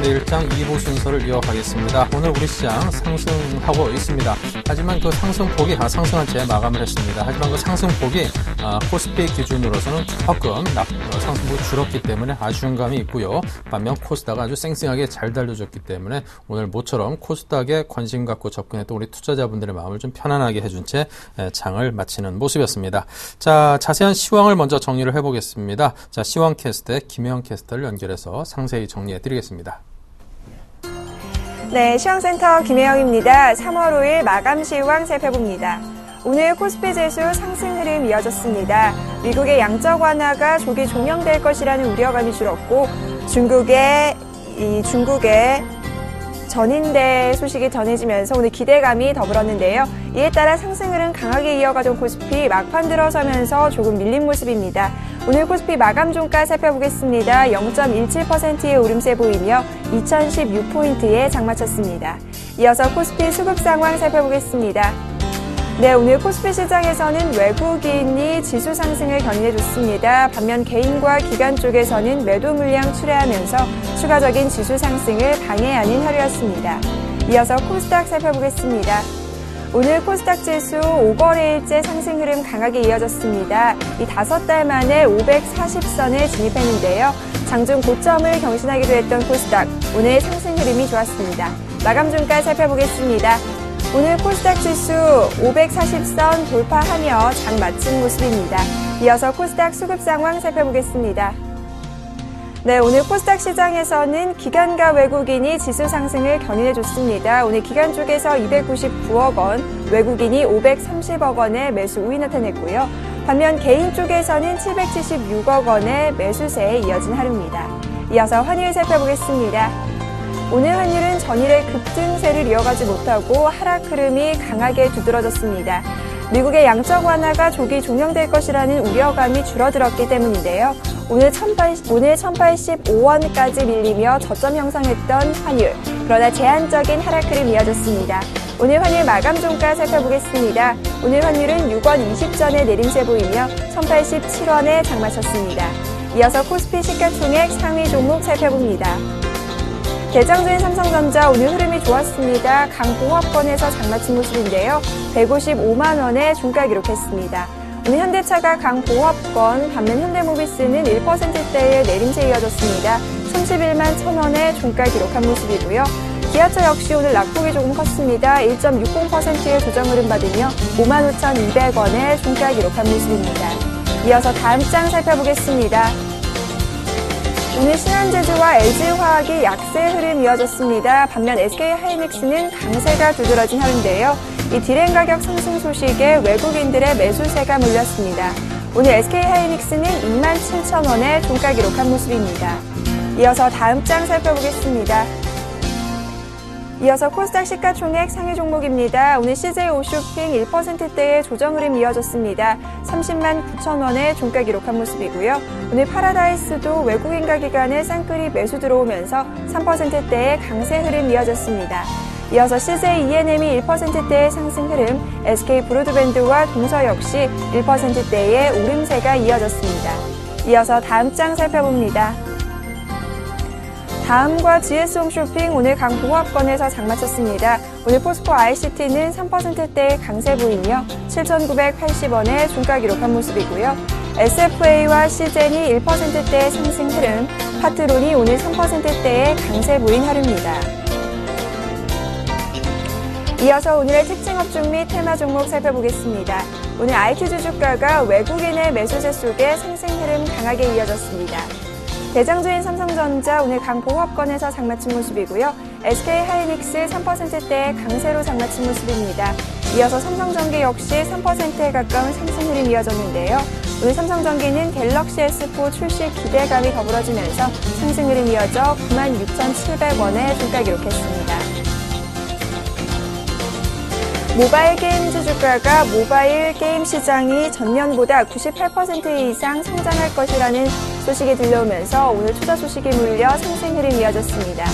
제1장 2부 순서를 이어가겠습니다. 오늘 우리 시장 상승하고 있습니다. 하지만 그 상승폭이 상승한 채 마감을 했습니다. 하지만 그 상승폭이 코스피 기준으로서는 조금 상승폭이 줄었기 때문에 아쉬운 감이 있고요. 반면 코스닥은 아주 쌩쌩하게 잘 달려줬기 때문에 오늘 모처럼 코스닥에 관심 갖고 접근했던 우리 투자자분들의 마음을 좀 편안하게 해준 채 장을 마치는 모습이었습니다. 자, 자세한 시황을 먼저 정리를 해보겠습니다. 자, 시황 캐스트의 김혜영 캐스터를 연결해서 상세히 정리해드리겠습니다. 네, 시황센터 김혜영입니다. 3월 5일 마감 시황 살펴봅니다. 오늘 코스피 지수 상승 흐름 이어졌습니다. 미국의 양적 완화가 조기 종영될 것이라는 우려감이 줄었고 중국의 전인대 소식이 전해지면서 오늘 기대감이 더불었는데요. 이에 따라 상승 흐름 강하게 이어가던 코스피 막판 들어서면서 조금 밀린 모습입니다. 오늘 코스피 마감 종가 살펴보겠습니다. 0.17%의 오름세 보이며 2016포인트에 장마쳤습니다. 이어서 코스피 수급 상황 살펴보겠습니다. 네, 오늘 코스피 시장에서는 외국인이 지수 상승을 견인해줬습니다. 반면 개인과 기관 쪽에서는 매도 물량 출회하면서 추가적인 지수 상승을 방해하는 하루였습니다. 이어서 코스닥 살펴보겠습니다. 오늘 코스닥 지수 5거래일째 상승 흐름 강하게 이어졌습니다. 이 5달 만에 540선을 진입했는데요. 장중 고점을 경신하기도 했던 코스닥, 오늘 상승 흐름이 좋았습니다. 마감 종가 살펴보겠습니다. 오늘 코스닥 지수 540선 돌파하며 장 마친 모습입니다. 이어서 코스닥 수급 상황 살펴보겠습니다. 네, 오늘 코스닥 시장에서는 기관과 외국인이 지수 상승을 견인해줬습니다. 오늘 기관 쪽에서 299억 원, 외국인이 530억 원의 매수 우위 나타냈고요. 반면 개인 쪽에서는 776억 원의 매수세에 이어진 하루입니다. 이어서 환율 살펴보겠습니다. 오늘 환율은 전일의 급등세를 이어가지 못하고 하락 흐름이 강하게 두드러졌습니다. 미국의 양적 완화가 조기 종영될 것이라는 우려감이 줄어들었기 때문인데요. 오늘 1085원까지 밀리며 저점 형성했던 환율, 그러나 제한적인 하락 흐름 이어졌습니다. 오늘 환율 마감 종가 살펴보겠습니다. 오늘 환율은 6원 20전의 내림세 보이며 1087원에 장마쳤습니다. 이어서 코스피 시가총액 상위 종목 살펴봅니다. 개장주인 삼성전자 오늘 흐름이 좋았습니다. 강보합권에서 장마친 모습인데요. 155만 원의 종가 기록했습니다. 오늘 현대차가 강보합권, 반면 현대모비스는 1%대의 내림세 이어졌습니다. 31만 1,000원의 종가 기록한 모습이고요. 기아차 역시 오늘 낙폭이 조금 컸습니다. 1.60%의 조정 흐름 받으며 55,200원의 종가 기록한 모습입니다. 이어서 다음 장 살펴보겠습니다. 오늘 신한제주와 LG화학이 약세 흐름 이어졌습니다. 반면 SK하이닉스는 강세가 두드러진 하루인데요. 이 디램 가격 상승 소식에 외국인들의 매수세가 몰렸습니다. 오늘 SK하이닉스는 27,000원의 종가 기록한 모습입니다. 이어서 다음 장 살펴보겠습니다. 이어서 코스닥 시가총액 상위 종목입니다. 오늘 CJ 오쇼핑 1%대의 조정 흐름 이어졌습니다. 30만 9천원의 종가 기록한 모습이고요. 오늘 파라다이스도 외국인과 기관의 쌍끌이 매수 들어오면서 3%대의 강세 흐름 이어졌습니다. 이어서 CJ ENM이 1%대의 상승 흐름, SK 브로드밴드와 동서 역시 1%대의 오름세가 이어졌습니다. 이어서 다음 장 살펴봅니다. 다음과 GS홈쇼핑 오늘 강보합권에서 장마쳤습니다. 오늘 포스코 ICT는 3%대의 강세 보이며 7,980원의 종가 기록한 모습이고요. SFA와 시젠이 1%대의 상승 흐름, 파트론이 오늘 3%대의 강세 보인 하루입니다. 이어서 오늘의 특징 업종 및 테마 종목 살펴보겠습니다. 오늘 IT주 주가가 외국인의 매수세 속에 상승 흐름 강하게 이어졌습니다. 대장주인 삼성전자 오늘 강보합권에서 장마친 모습이고요. SK하이닉스 3%대의 강세로 장마친 모습입니다. 이어서 삼성전기 역시 3%에 가까운 상승 흐름이 이어졌는데요. 오늘 삼성전기는 갤럭시 S4 출시 기대감이 더불어지면서 상승 흐름이 이어져 96,700원의 종가 기록했습니다. 모바일 게임주 주가가 모바일 게임 시장이 전년보다 98% 이상 성장할 것이라는 소식이 들려오면서 오늘 투자 소식이 몰려 상승 흐름 이어졌습니다.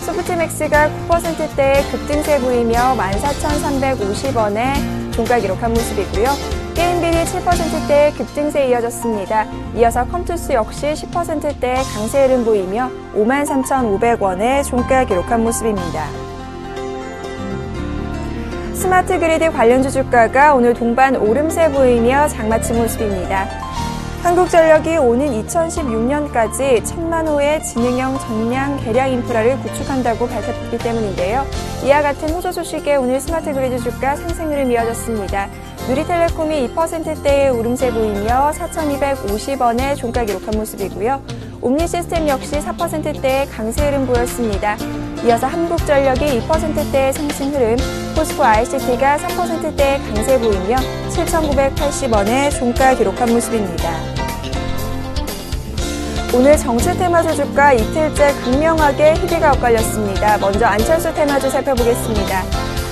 소프트맥스가 9%대의 급등세 보이며 14,350원에 종가 기록한 모습이고요. 게임빌이 7%대의 급등세 이어졌습니다. 이어서 컴투스 역시 10%대의 강세 흐름 보이며 53,500원의 종가 기록한 모습입니다. 스마트 그리드 관련주 주가가 오늘 동반 오름세 보이며 장마친 모습입니다. 한국전력이 오는 2016년까지 1,000만 호의 지능형 전량 계량 인프라를 구축한다고 밝혔기 때문인데요. 이와 같은 호조 소식에 오늘 스마트 그리드 주가 상승 흐름 이어졌습니다. 누리텔레콤이 2%대의 오름세 보이며 4,250원의 종가 기록한 모습이고요. 옴니시스템 역시 4%대의 강세 흐름 보였습니다. 이어서 한국전력이 2%대의 상승 흐름, 포스코 ICT가 3%대의 강세 보이며 7,980원의 종가 기록한 모습입니다. 오늘 정치 테마주 주가 이틀째 극명하게 희비가 엇갈렸습니다. 먼저 안철수 테마주 살펴보겠습니다.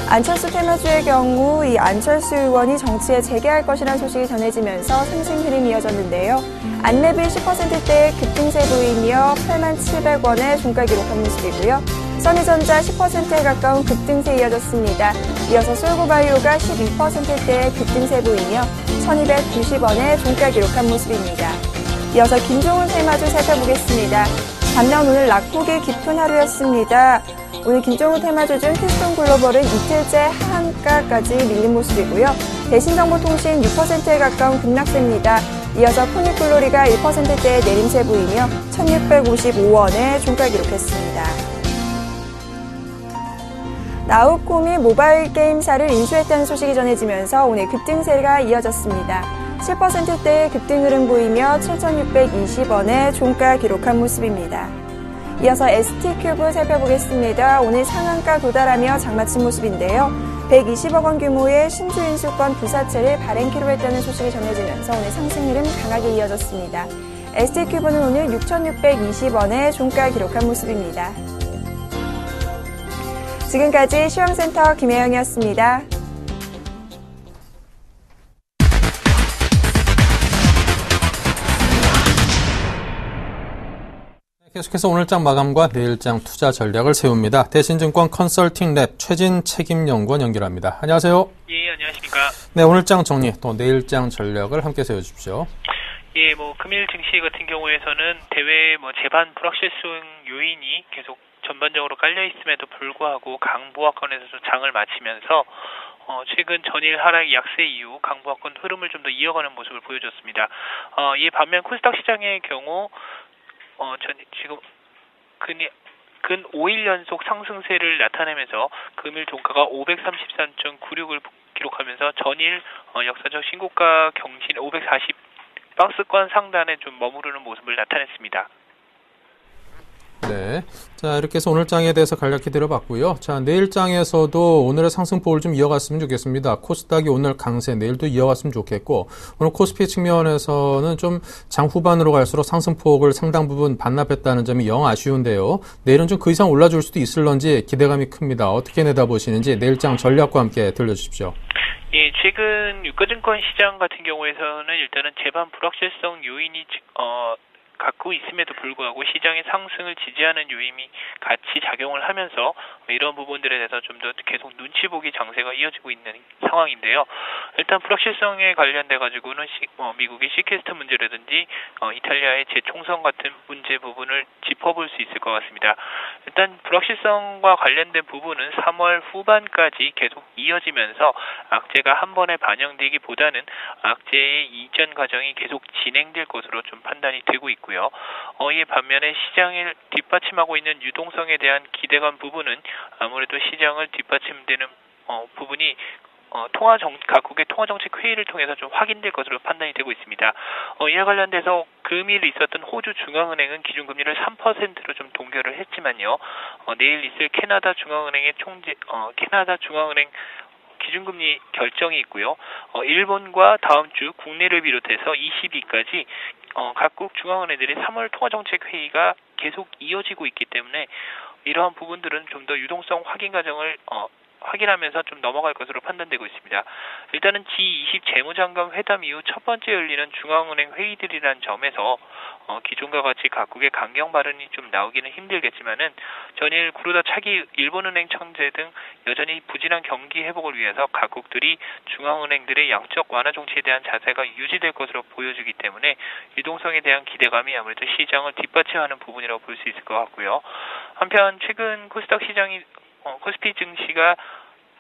안철수 테마주의 경우 이 안철수 의원이 정치에 재개할 것이라는 소식이 전해지면서 상승 흐름이 이어졌는데요. 안랩이 10%대의 급등세 보이며 87,700원의 종가 기록한 모습이고요. 써니전자 10%에 가까운 급등세 이어졌습니다. 이어서 솔고바이오가 12%대의 급등세 보이며 1,290원의 종가 기록한 모습입니다. 이어서 김종훈 테마주 살펴보겠습니다. 반면 오늘 낙폭이 깊은 하루였습니다. 오늘 김종훈 테마주 중 휴스톤 글로벌은 이틀째 하한가까지 밀린 모습이고요. 대신정보통신 6%에 가까운 급락세입니다. 이어서 포니글로리가 1%대의 내림세 보이며 1,655원의 종가 기록했습니다. 나우콤이 모바일 게임사를 인수했다는 소식이 전해지면서 오늘 급등세가 이어졌습니다. 7%대의 급등 흐름 보이며 7,620원의 종가 기록한 모습입니다. 이어서 ST큐브 살펴보겠습니다. 오늘 상한가 도달하며 장마친 모습인데요. 120억 원 규모의 신주 인수권 부사채를 발행키로 했다는 소식이 전해지면서 오늘 상승 흐름 강하게 이어졌습니다. ST큐브는 오늘 6,620원의 종가 기록한 모습입니다. 지금까지 시황센터 김혜영이었습니다. 계속해서 오늘장 마감과 내일장 투자 전략을 세웁니다. 대신증권 컨설팅랩 최진 책임연구원 연결합니다. 안녕하세요. 예, 안녕하십니까. 네, 오늘장 정리 또 내일장 전략을 함께 세워주십시오. 예, 금일 증시 같은 경우에서는 대외 재반 불확실성 요인이 계속 전반적으로 깔려 있음에도 불구하고 강보합권에서 장을 마치면서 최근 전일 하락 약세 이후 강보합권 흐름을 좀 더 이어가는 모습을 보여줬습니다. 이 반면 코스닥 시장의 경우 지금 근 5일 연속 상승세를 나타내면서 금일 종가가 533.96을 기록하면서 전일 역사적 신고가 경신 540 박스권 상단에 좀 머무르는 모습을 나타냈습니다. 네. 자, 이렇게 해서 오늘 장에 대해서 간략히 들어봤고요. 자, 내일 장에서도 오늘의 상승폭을 좀 이어갔으면 좋겠습니다. 코스닥이 오늘 강세, 내일도 이어갔으면 좋겠고, 오늘 코스피 측면에서는 좀 장 후반으로 갈수록 상승폭을 상당 부분 반납했다는 점이 영 아쉬운데요. 내일은 좀 그 이상 올라줄 수도 있을런지 기대감이 큽니다. 어떻게 내다보시는지 내일 장 전략과 함께 들려주십시오. 예, 최근 유가증권 시장 같은 경우에서는 일단은 재반 불확실성 요인이 갖고 있음에도 불구하고 시장의 상승을 지지하는 요인이 같이 작용을 하면서 이런 부분들에 대해서 좀 더 계속 눈치 보기 장세가 이어지고 있는 상황인데요. 일단 불확실성에 관련돼 가지고는 미국의 시퀘스트 문제라든지 이탈리아의 재총선 같은 문제 부분을 짚어볼 수 있을 것 같습니다. 일단 불확실성과 관련된 부분은 3월 후반까지 계속 이어지면서 악재가 한 번에 반영되기보다는 악재의 이전 과정이 계속 진행될 것으로 좀 판단이 되고 있고요. 이에 반면에 시장을 뒷받침하고 있는 유동성에 대한 기대감 부분은 아무래도 시장을 뒷받침되는 부분이 각국의 통화정책 회의를 통해서 좀 확인될 것으로 판단이 되고 있습니다. 이와 관련돼서 금일 있었던 호주 중앙은행은 기준금리를 3%로 좀 동결을 했지만요. 내일 있을 캐나다 중앙은행 기준금리 결정이 있고요. 일본과 다음 주 국내를 비롯해서 22까지 각국 중앙은행들의 3월 통화정책 회의가 계속 이어지고 있기 때문에 이러한 부분들은 좀 더 유동성 확인 과정을 확인하면서 좀 넘어갈 것으로 판단되고 있습니다. 일단은 G20 재무장관 회담 이후 첫 번째 열리는 중앙은행 회의들이라는 점에서 기존과 같이 각국의 강경 발언이 좀 나오기는 힘들겠지만은 전일 구로다 차기 일본은행 청재 등 여전히 부진한 경기 회복을 위해서 각국들이 중앙은행들의 양적 완화 정책에 대한 자세가 유지될 것으로 보여지기 때문에 유동성에 대한 기대감이 아무래도 시장을 뒷받침하는 부분이라고 볼 수 있을 것 같고요. 한편 최근 코스닥 시장이 코스피 증시가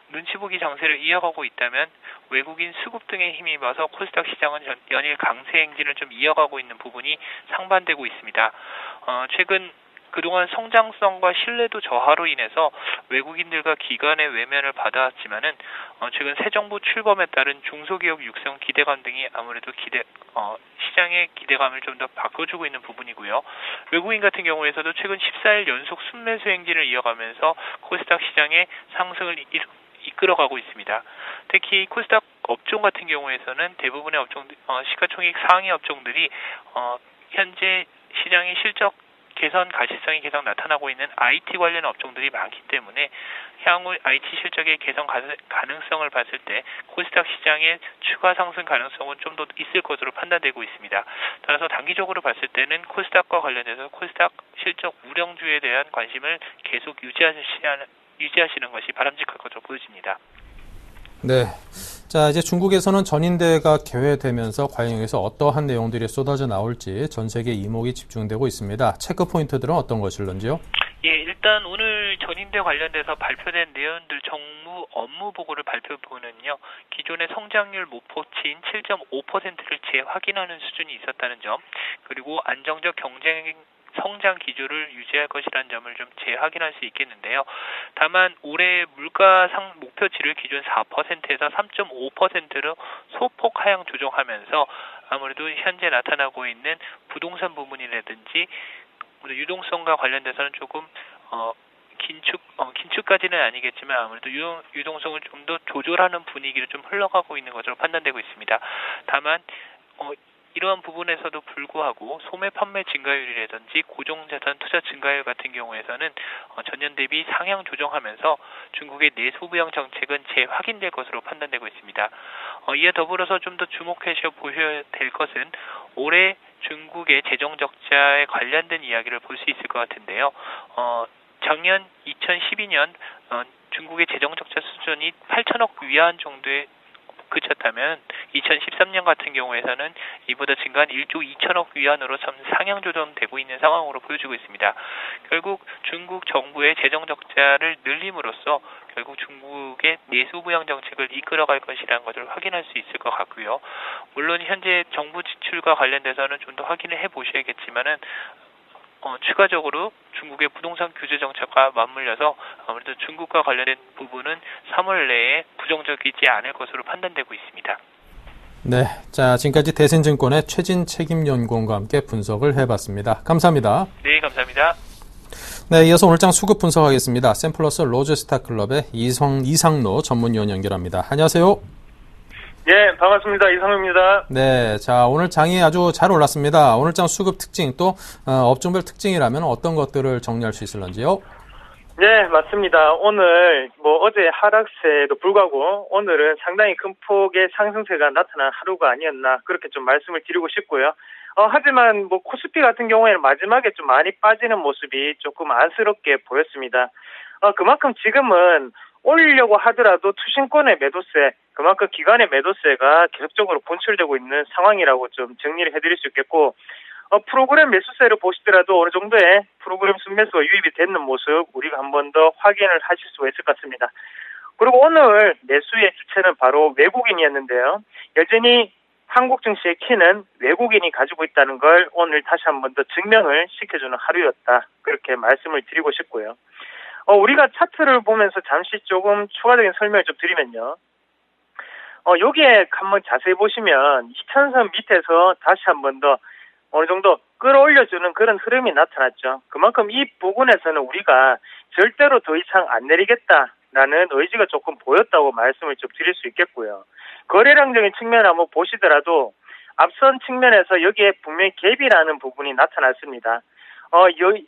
눈치 보기 장세를 이어가고 있다면 외국인 수급 등에 힘입어서 코스닥 시장은 연일 강세 행진을 좀 이어가고 있는 부분이 상반되고 있습니다. 최근 그동안 성장성과 신뢰도 저하로 인해서 외국인들과 기관의 외면을 받아왔지만은 최근 새 정부 출범에 따른 중소기업 육성 기대감 등이 아무래도 시장의 기대감을 좀 더 바꿔주고 있는 부분이고요. 외국인 같은 경우에서도 최근 14일 연속 순매수 행진을 이어가면서 코스닥 시장의 상승을 이끌어가고 있습니다. 특히 코스닥 업종 같은 경우에서는 대부분의 시가총액 상위 업종들이 현재 시장의 실적 개선 가시성이 계속 나타나고 있는 IT 관련 업종들이 많기 때문에 향후 IT 실적의 개선 가능성을 봤을 때 코스닥 시장의 추가 상승 가능성은 좀 더 있을 것으로 판단되고 있습니다. 따라서 단기적으로 봤을 때는 코스닥과 관련해서 코스닥 실적 우량주에 대한 관심을 계속 유지하시는 것이 바람직할 것으로 보여집니다. 네. 자, 이제 중국에서는 전인대가 개회되면서 과연 여기서 어떠한 내용들이 쏟아져 나올지 전 세계 이목이 집중되고 있습니다. 체크 포인트들은 어떤 것일런지요? 예, 일단 오늘 전인대 관련돼서 발표된 내용들 정무 업무 보고를 발표보는요. 기존의 성장률 목표치인 7.5%를 재확인하는 수준이 있었다는 점, 그리고 안정적 성장 기조를 유지할 것이라는 점을 좀 재확인할 수 있겠는데요. 다만 올해 물가 목표치를 기존 4%에서 3.5%로 소폭 하향 조정하면서 아무래도 현재 나타나고 있는 부동산 부분이라든지 유동성과 관련돼서는 조금 긴축까지는 아니겠지만 아무래도 유동성을 좀 더 조절하는 분위기로 좀 흘러가고 있는 것으로 판단되고 있습니다. 다만 이러한 부분에서도 불구하고 소매 판매 증가율이라든지 고정자산 투자 증가율 같은 경우에서는 전년 대비 상향 조정하면서 중국의 내수부양 정책은 재확인될 것으로 판단되고 있습니다. 이에 더불어서 좀 더 주목해서 보셔야 될 것은 올해 중국의 재정 적자에 관련된 이야기를 볼 수 있을 것 같은데요. 작년 2012년 중국의 재정 적자 수준이 8천억 위안 정도에 그쳤다면 2013년 같은 경우에서는 이보다 증가한 1조 2천억 위안으로 상향 조정되고 있는 상황으로 보여지고 있습니다. 결국 중국 정부의 재정 적자를 늘림으로써 결국 중국의 내수 부양 정책을 이끌어갈 것이라는 것을 확인할 수 있을 것 같고요. 물론 현재 정부 지출과 관련돼서는 좀 더 확인을 해보셔야겠지만은 추가적으로 중국의 부동산 규제 정책과 맞물려서 아무래도 중국과 관련된 부분은 3월 내에 부정적이지 않을 것으로 판단되고 있습니다. 네, 자 지금까지 대신증권의 최진 책임연구원과 함께 분석을 해봤습니다. 감사합니다. 네, 감사합니다. 네, 이어서 오늘장 수급 분석하겠습니다. 샘플러스 로즈스타클럽의 이상로 전문위원 연결합니다. 안녕하세요. 네, 반갑습니다. 이상로입니다. 네, 자 오늘 장이 아주 잘 올랐습니다. 오늘장 수급 특징 또 업종별 특징이라면 어떤 것들을 정리할 수 있을런지요? 네, 맞습니다. 오늘 어제 하락세에도 불구하고 오늘은 상당히 큰 폭의 상승세가 나타난 하루가 아니었나 그렇게 좀 말씀을 드리고 싶고요. 하지만 코스피 같은 경우에는 마지막에 좀 많이 빠지는 모습이 조금 안쓰럽게 보였습니다. 그만큼 지금은 올리려고 하더라도 투신권의 매도세, 그만큼 기관의 매도세가 계속적으로 분출되고 있는 상황이라고 좀 정리를 해드릴 수 있겠고, 프로그램 매수세를 보시더라도 어느 정도의 프로그램 순매수가 유입이 되는 모습 우리가 한 번 더 확인을 하실 수가 있을 것 같습니다. 그리고 오늘 매수의 주체는 바로 외국인이었는데요. 여전히 한국 증시의 키는 외국인이 가지고 있다는 걸 오늘 다시 한 번 더 증명을 시켜주는 하루였다. 그렇게 말씀을 드리고 싶고요. 우리가 차트를 보면서 잠시 조금 추가적인 설명을 좀 드리면요. 여기에 한번 자세히 보시면 2000선 밑에서 다시 한 번 더 어느 정도 끌어올려주는 그런 흐름이 나타났죠. 그만큼 이 부분에서는 우리가 절대로 더 이상 안 내리겠다라는 의지가 조금 보였다고 말씀을 좀 드릴 수 있겠고요. 거래량적인 측면 한번 보시더라도 앞선 측면에서 여기에 분명히 갭이라는 부분이 나타났습니다.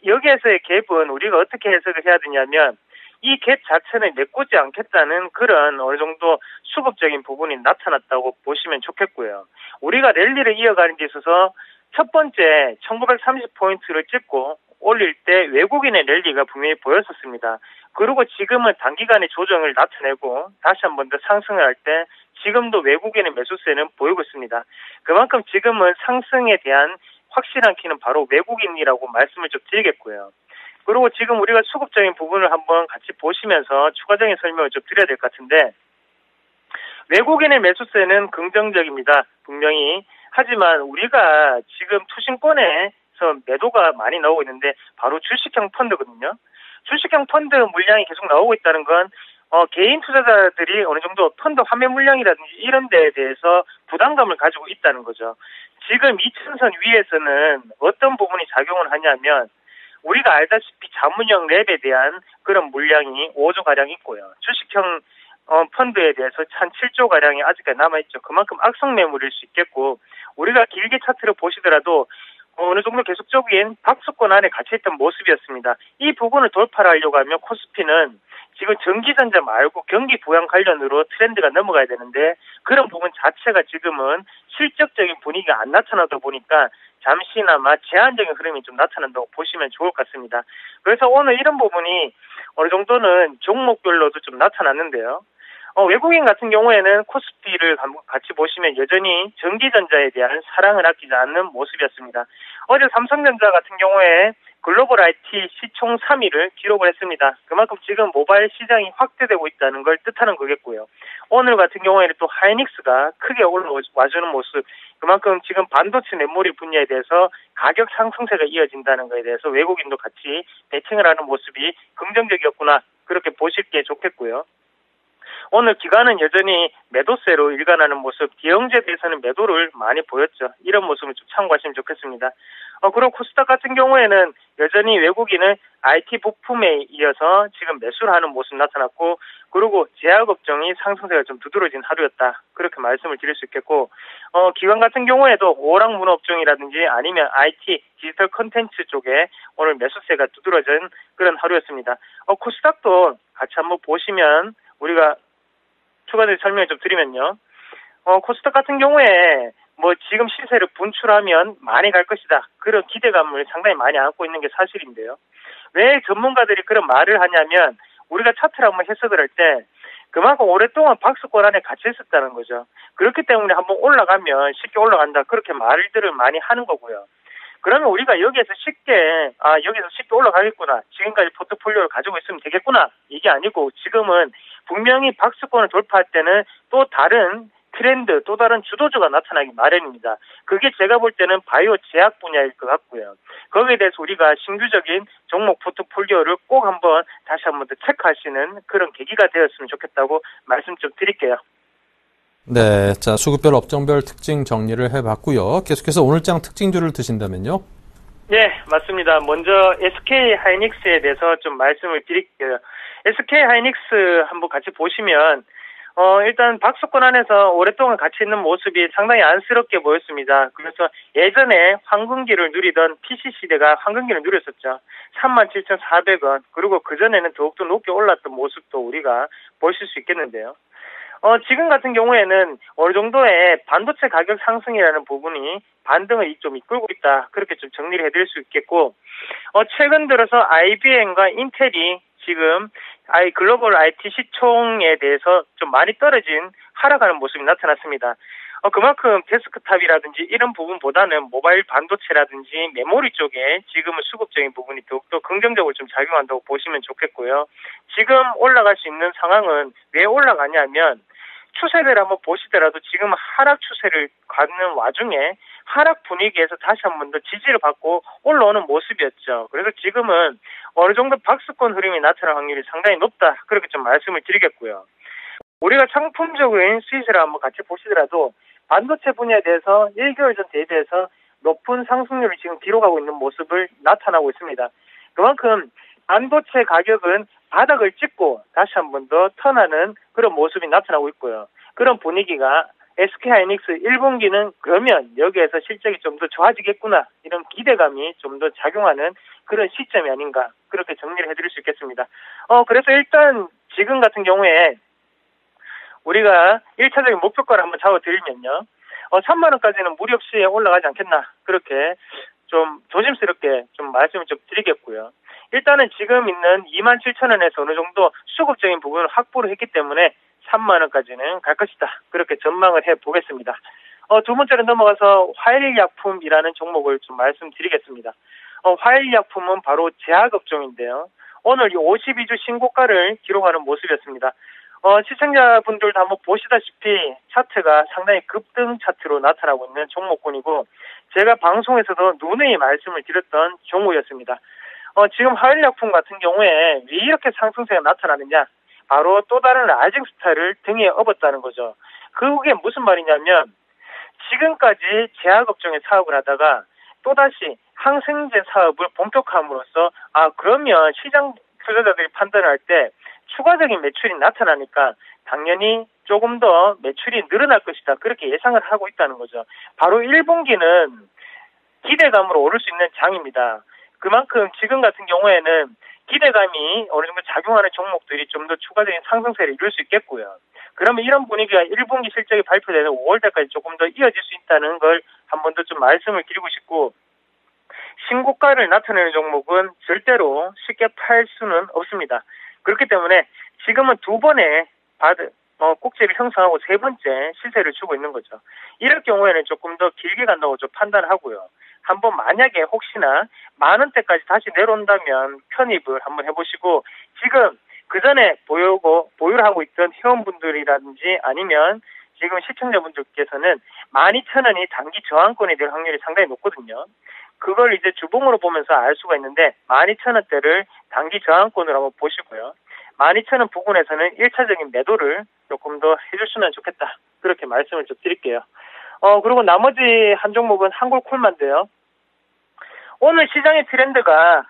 여기에서의 갭은 우리가 어떻게 해석을 해야 되냐면 이 갭 자체는 메꾸지 않겠다는 그런 어느 정도 수급적인 부분이 나타났다고 보시면 좋겠고요. 우리가 랠리를 이어가는 데 있어서 첫 번째 1930포인트를 찍고 올릴 때 외국인의 랠리가 분명히 보였었습니다. 그리고 지금은 단기간의 조정을 나타내고 다시 한 번 더 상승을 할 때 지금도 외국인의 매수세는 보이고 있습니다. 그만큼 지금은 상승에 대한 확실한 키는 바로 외국인이라고 말씀을 좀 드리겠고요. 그리고 지금 우리가 수급적인 부분을 한번 같이 보시면서 추가적인 설명을 좀 드려야 될 것 같은데, 외국인의 매수세는 긍정적입니다. 분명히. 하지만 우리가 지금 투신권에서 매도가 많이 나오고 있는데 바로 주식형 펀드거든요. 주식형 펀드 물량이 계속 나오고 있다는 건 개인 투자자들이 어느 정도 펀드 환매 물량이라든지 이런 데에 대해서 부담감을 가지고 있다는 거죠. 지금 2000선 위에서는 어떤 부분이 작용을 하냐면 우리가 알다시피 자문형 랩에 대한 그런 물량이 5조가량 있고요. 주식형 펀드에 대해서 한 7조가량이 아직까지 남아있죠. 그만큼 악성 매물일 수 있겠고, 우리가 길게 차트를 보시더라도 어느 정도 계속적인 박스권 안에 갇혀있던 모습이었습니다. 이 부분을 돌파를 하려고 하면 코스피는 지금 전기전자 말고 경기 부양 관련으로 트렌드가 넘어가야 되는데 그런 부분 자체가 지금은 실적적인 분위기가 안 나타나다 보니까 잠시나마 제한적인 흐름이 좀 나타난다고 보시면 좋을 것 같습니다. 그래서 오늘 이런 부분이 어느 정도는 종목별로도 좀 나타났는데요. 외국인 같은 경우에는 코스피를 같이 보시면 여전히 전기전자에 대한 사랑을 아끼지 않는 모습이었습니다. 어제 삼성전자 같은 경우에 글로벌 IT 시총 3위를 기록을 했습니다. 그만큼 지금 모바일 시장이 확대되고 있다는 걸 뜻하는 거겠고요. 오늘 같은 경우에는 또 하이닉스가 크게 올라와주는 모습, 그만큼 지금 반도체 메모리 분야에 대해서 가격 상승세가 이어진다는 것에 대해서 외국인도 같이 대칭을 하는 모습이 긍정적이었구나, 그렇게 보실 게 좋겠고요. 오늘 기관은 여전히 매도세로 일관하는 모습, 대형주에 대해서는 매도를 많이 보였죠. 이런 모습을 좀 참고하시면 좋겠습니다. 그리고 코스닥 같은 경우에는 여전히 외국인은 IT 부품에 이어서 지금 매수를 하는 모습 나타났고, 그리고 제약업종이 상승세가 좀 두드러진 하루였다, 그렇게 말씀을 드릴 수 있겠고, 기관 같은 경우에도 오락문화업종이라든지 아니면 IT 디지털 컨텐츠 쪽에 오늘 매수세가 두드러진 그런 하루였습니다. 코스닥도 같이 한번 보시면 우리가 추가적인 설명을 좀 드리면요. 코스닥 같은 경우에 지금 시세를 분출하면 많이 갈 것이다, 그런 기대감을 상당히 많이 안고 있는 게 사실인데요. 왜 전문가들이 그런 말을 하냐면 우리가 차트를 한번 해석을 할 때 그만큼 오랫동안 박스권 안에 갇혀 있었다는 거죠. 그렇기 때문에 한번 올라가면 쉽게 올라간다, 그렇게 말들을 많이 하는 거고요. 그러면 우리가 여기서 쉽게 올라가겠구나, 지금까지 포트폴리오를 가지고 있으면 되겠구나, 이게 아니고 지금은 분명히 박스권을 돌파할 때는 또 다른 트렌드, 또 다른 주도주가 나타나기 마련입니다. 그게 제가 볼 때는 바이오 제약 분야일 것 같고요. 거기에 대해서 우리가 신규적인 종목 포트폴리오를 꼭 다시 한번 더 체크하시는 그런 계기가 되었으면 좋겠다고 말씀 좀 드릴게요. 네, 자, 수급별 업종별 특징 정리를 해봤고요. 계속해서 오늘장 특징주를 드신다면요? 네, 맞습니다. 먼저 SK 하이닉스에 대해서 좀 말씀을 드릴게요. SK 하이닉스 한번 같이 보시면 일단 박스권 안에서 오랫동안 같이 있는 모습이 상당히 안쓰럽게 보였습니다. 그래서 예전에 황금기를 누리던 PC시대가 황금기를 누렸었죠. 37,400원. 그리고 그전에는 더욱더 높게 올랐던 모습도 우리가 보실 수 있겠는데요. 지금 같은 경우에는 어느 정도의 반도체 가격 상승이라는 부분이 반등을 좀 이끌고 있다, 그렇게 좀 정리를 해드릴 수 있겠고, 최근 들어서 IBM과 인텔이 지금 글로벌 IT 시총에 대해서 좀 많이 떨어진 하락하는 모습이 나타났습니다. 그만큼 데스크탑이라든지 이런 부분보다는 모바일 반도체라든지 메모리 쪽에 지금은 수급적인 부분이 더욱더 긍정적으로 좀 작용한다고 보시면 좋겠고요. 지금 올라갈 수 있는 상황은 왜 올라가냐면 추세를 한번 보시더라도 지금 하락 추세를 갖는 와중에 하락 분위기에서 다시 한 번 더 지지를 받고 올라오는 모습이었죠. 그래서 지금은 어느 정도 박스권 흐름이 나타날 확률이 상당히 높다, 그렇게 좀 말씀을 드리겠고요. 우리가 상품적인 수익을 한번 같이 보시더라도 반도체 분야에 대해서 1개월 전 대비해서 높은 상승률을 지금 기록하고 있는 모습을 나타나고 있습니다. 그만큼 반도체 가격은 바닥을 찍고 다시 한 번 더 턴하는 그런 모습이 나타나고 있고요. 그런 분위기가 SK하이닉스 1분기는 그러면 여기에서 실적이 좀 더 좋아지겠구나 이런 기대감이 좀 더 작용하는 그런 시점이 아닌가 그렇게 정리를 해드릴 수 있겠습니다. 그래서 일단 지금 같은 경우에 우리가 1차적인 목표가를 한번 잡아드리면요. 3만 원까지는 무리 없이 올라가지 않겠나 그렇게 좀 조심스럽게 좀 말씀을 좀 드리겠고요. 일단은 지금 있는 27,000원에서 어느 정도 수급적인 부분을 확보를 했기 때문에 3만 원까지는 갈 것이다. 그렇게 전망을 해보겠습니다. 두 번째로 넘어가서 화일약품이라는 종목을 좀 말씀드리겠습니다. 화일약품은 바로 제약업종인데요. 오늘 이 52주 신고가를 기록하는 모습이었습니다. 시청자분들도 한번 보시다시피 차트가 상당히 급등 차트로 나타나고 있는 종목군이고 제가 방송에서도 누누이 말씀을 드렸던 종목이었습니다. 지금 화일약품 같은 경우에 왜 이렇게 상승세가 나타나느냐? 바로 또 다른 라이징스타를 등에 업었다는 거죠. 그게 무슨 말이냐면 지금까지 제약업종의 사업을 하다가 또다시 항생제 사업을 본격화함으로써 그러면 시장 투자자들이 판단할 때 추가적인 매출이 나타나니까 당연히 조금 더 매출이 늘어날 것이다. 그렇게 예상을 하고 있다는 거죠. 바로 1분기는 기대감으로 오를 수 있는 장입니다. 그만큼 지금 같은 경우에는 기대감이 어느 정도 작용하는 종목들이 좀 더 추가적인 상승세를 이룰 수 있겠고요. 그러면 이런 분위기가 1분기 실적이 발표되는 5월달까지 조금 더 이어질 수 있다는 걸 한 번 더 좀 말씀을 드리고 싶고 신고가를 나타내는 종목은 절대로 쉽게 팔 수는 없습니다. 그렇기 때문에 지금은 두 번의 꼭지를 형성하고 세 번째 시세를 주고 있는 거죠. 이럴 경우에는 조금 더 길게 간다고 좀 판단하고요. 한번 만약에 혹시나 만 원대까지 다시 내려온다면 편입을 한번 해보시고 지금 그 전에 보유를 하고 있던 회원분들이라든지 아니면 지금 시청자분들께서는 12,000원이 단기 저항권이 될 확률이 상당히 높거든요. 그걸 이제 주봉으로 보면서 알 수가 있는데 12,000원대를 단기 저항권으로 한번 보시고요. 12,000원 부근에서는 1차적인 매도를 조금 더 해줬으면 좋겠다. 그렇게 말씀을 좀 드릴게요. 그리고 나머지 한 종목은 한골콜마인데요. 오늘 시장의 트렌드가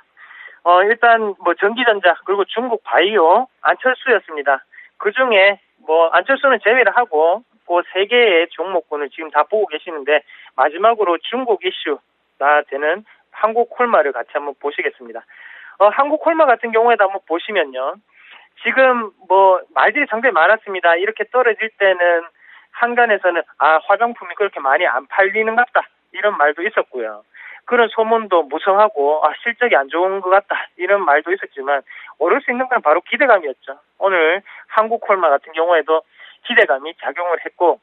일단 뭐 전기전자 그리고 중국 바이오 안철수였습니다. 그 중에 뭐 안철수는 제외를 하고 그 세 개의 종목군을 지금 다 보고 계시는데 마지막으로 중국 이슈가 되는 한국콜마를 같이 한번 보시겠습니다. 한국콜마 같은 경우에도 한번 보시면요. 지금 뭐 말들이 상당히 많았습니다. 이렇게 떨어질 때는 한간에서는 화장품이 그렇게 많이 안 팔리는 것 같다. 이런 말도 있었고요. 그런 소문도 무성하고 실적이 안 좋은 것 같다. 이런 말도 있었지만 오를 수 있는 건 바로 기대감이었죠. 오늘 한국콜마 같은 경우에도 기대감이 작용을 했고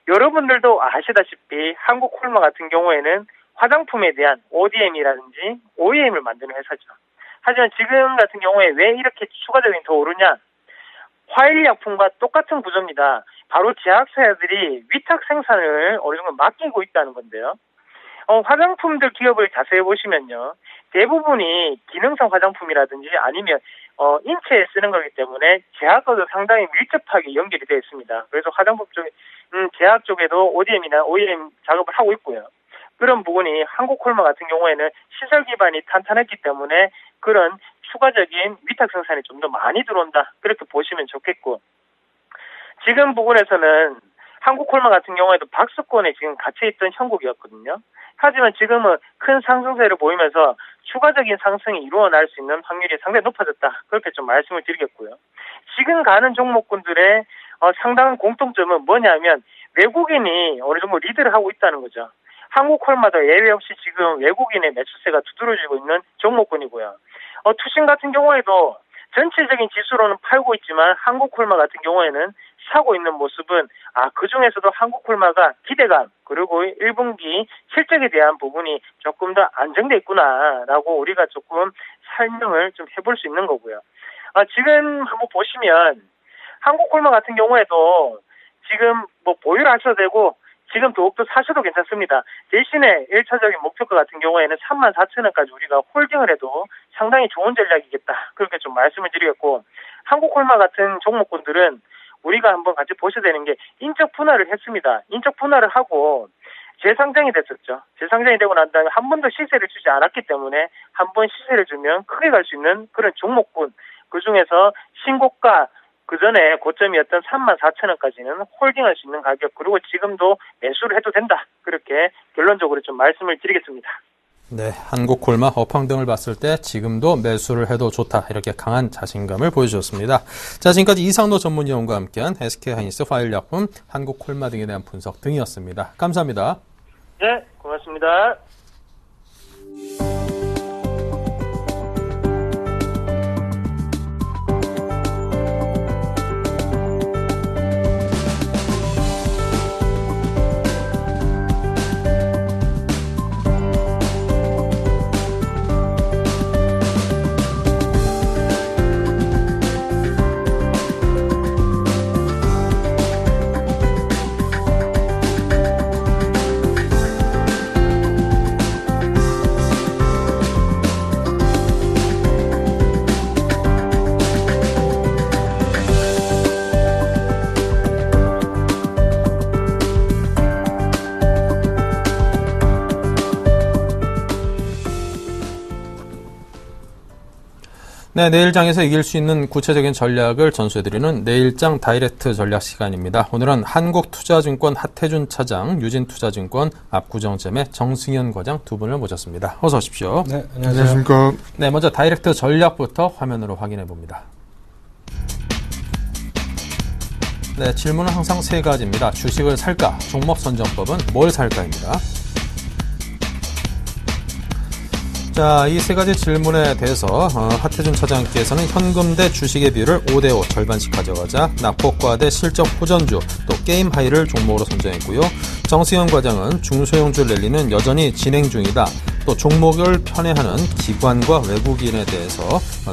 여러분들도 아시다시피 한국콜마 같은 경우에는 화장품에 대한 ODM이라든지 OEM을 만드는 회사죠. 하지만 지금 같은 경우에 왜 이렇게 추가적인 더 오르냐? 화일약품과 똑같은 구조입니다. 바로 제약사들이 위탁 생산을 어느 정도 맡기고 있다는 건데요. 화장품들 기업을 자세히 보시면요. 대부분이 기능성 화장품이라든지 아니면 인체에 쓰는 거기 때문에 제약과도 상당히 밀접하게 연결이 되어 있습니다. 그래서 화장품 쪽에 제약 쪽에도 ODM이나 OEM 작업을 하고 있고요. 그런 부분이 한국콜마 같은 경우에는 시설 기반이 탄탄했기 때문에 그런 추가적인 위탁 생산이 좀 더 많이 들어온다. 그렇게 보시면 좋겠고 지금 부분에서는 한국콜마 같은 경우에도 박스권에 지금 갇혀있던 형국이었거든요. 하지만 지금은 큰 상승세를 보이면서 추가적인 상승이 이루어날 수 있는 확률이 상당히 높아졌다. 그렇게 좀 말씀을 드리겠고요. 지금 가는 종목군들의 상당한 공통점은 뭐냐면 외국인이 어느 정도 리드를 하고 있다는 거죠. 한국콜마도 예외 없이 지금 외국인의 매수세가 두드러지고 있는 종목군이고요. 투신 같은 경우에도 전체적인 지수로는 팔고 있지만 한국콜마 같은 경우에는 사고 있는 모습은 그중에서도 한국콜마가 기대감 그리고 1분기 실적에 대한 부분이 조금 더 안정돼 있구나라고 우리가 조금 설명을 좀 해볼 수 있는 거고요. 지금 한번 보시면 한국콜마 같은 경우에도 지금 뭐 보유를 하셔도 되고 지금 더욱더 사셔도 괜찮습니다. 대신에 1차적인 목표가 같은 경우에는 34,000원까지 우리가 홀딩을 해도 상당히 좋은 전략이겠다. 그렇게 좀 말씀을 드리겠고 한국콜마 같은 종목군들은 우리가 한번 같이 보셔야 되는 게 인적 분할을 했습니다. 인적 분할을 하고 재상장이 됐었죠. 재상장이 되고 난 다음에 한 번도 시세를 주지 않았기 때문에 한 번 시세를 주면 크게 갈 수 있는 그런 종목군 그중에서 신고가 그 전에 고점이었던 34,000원까지는 홀딩할 수 있는 가격, 그리고 지금도 매수를 해도 된다. 그렇게 결론적으로 좀 말씀을 드리겠습니다. 네, 한국콜마 업황 등을 봤을 때 지금도 매수를 해도 좋다. 이렇게 강한 자신감을 보여주셨습니다. 자, 지금까지 이상도 전문위원과 함께한 SK하이닉스 화일약품, 한국콜마 등에 대한 분석 등이었습니다. 감사합니다. 네, 고맙습니다. 네, 내일장에서 이길 수 있는 구체적인 전략을 전수해드리는 내일장 다이렉트 전략 시간입니다. 오늘은 한국투자증권 하태준 차장, 유진투자증권 압구정잼의 정승현 과장 두 분을 모셨습니다. 어서 오십시오. 네, 안녕하십니까. 네, 먼저 다이렉트 전략부터 화면으로 확인해 봅니다. 네, 질문은 항상 세 가지입니다. 주식을 살까? 종목 선정법은 뭘 살까입니다. 자, 이 세 가지 질문에 대해서 하태준 차장께서는 현금 대 주식의 비율을 5대5 절반씩 가져가자, 낙폭과 대 실적 호전주, 또 게임 하이를 종목으로 선정했고요. 정승현 과장은 중소형주 랠리는 여전히 진행 중이다. 또 종목을 편애하는 기관과 외국인에 대해서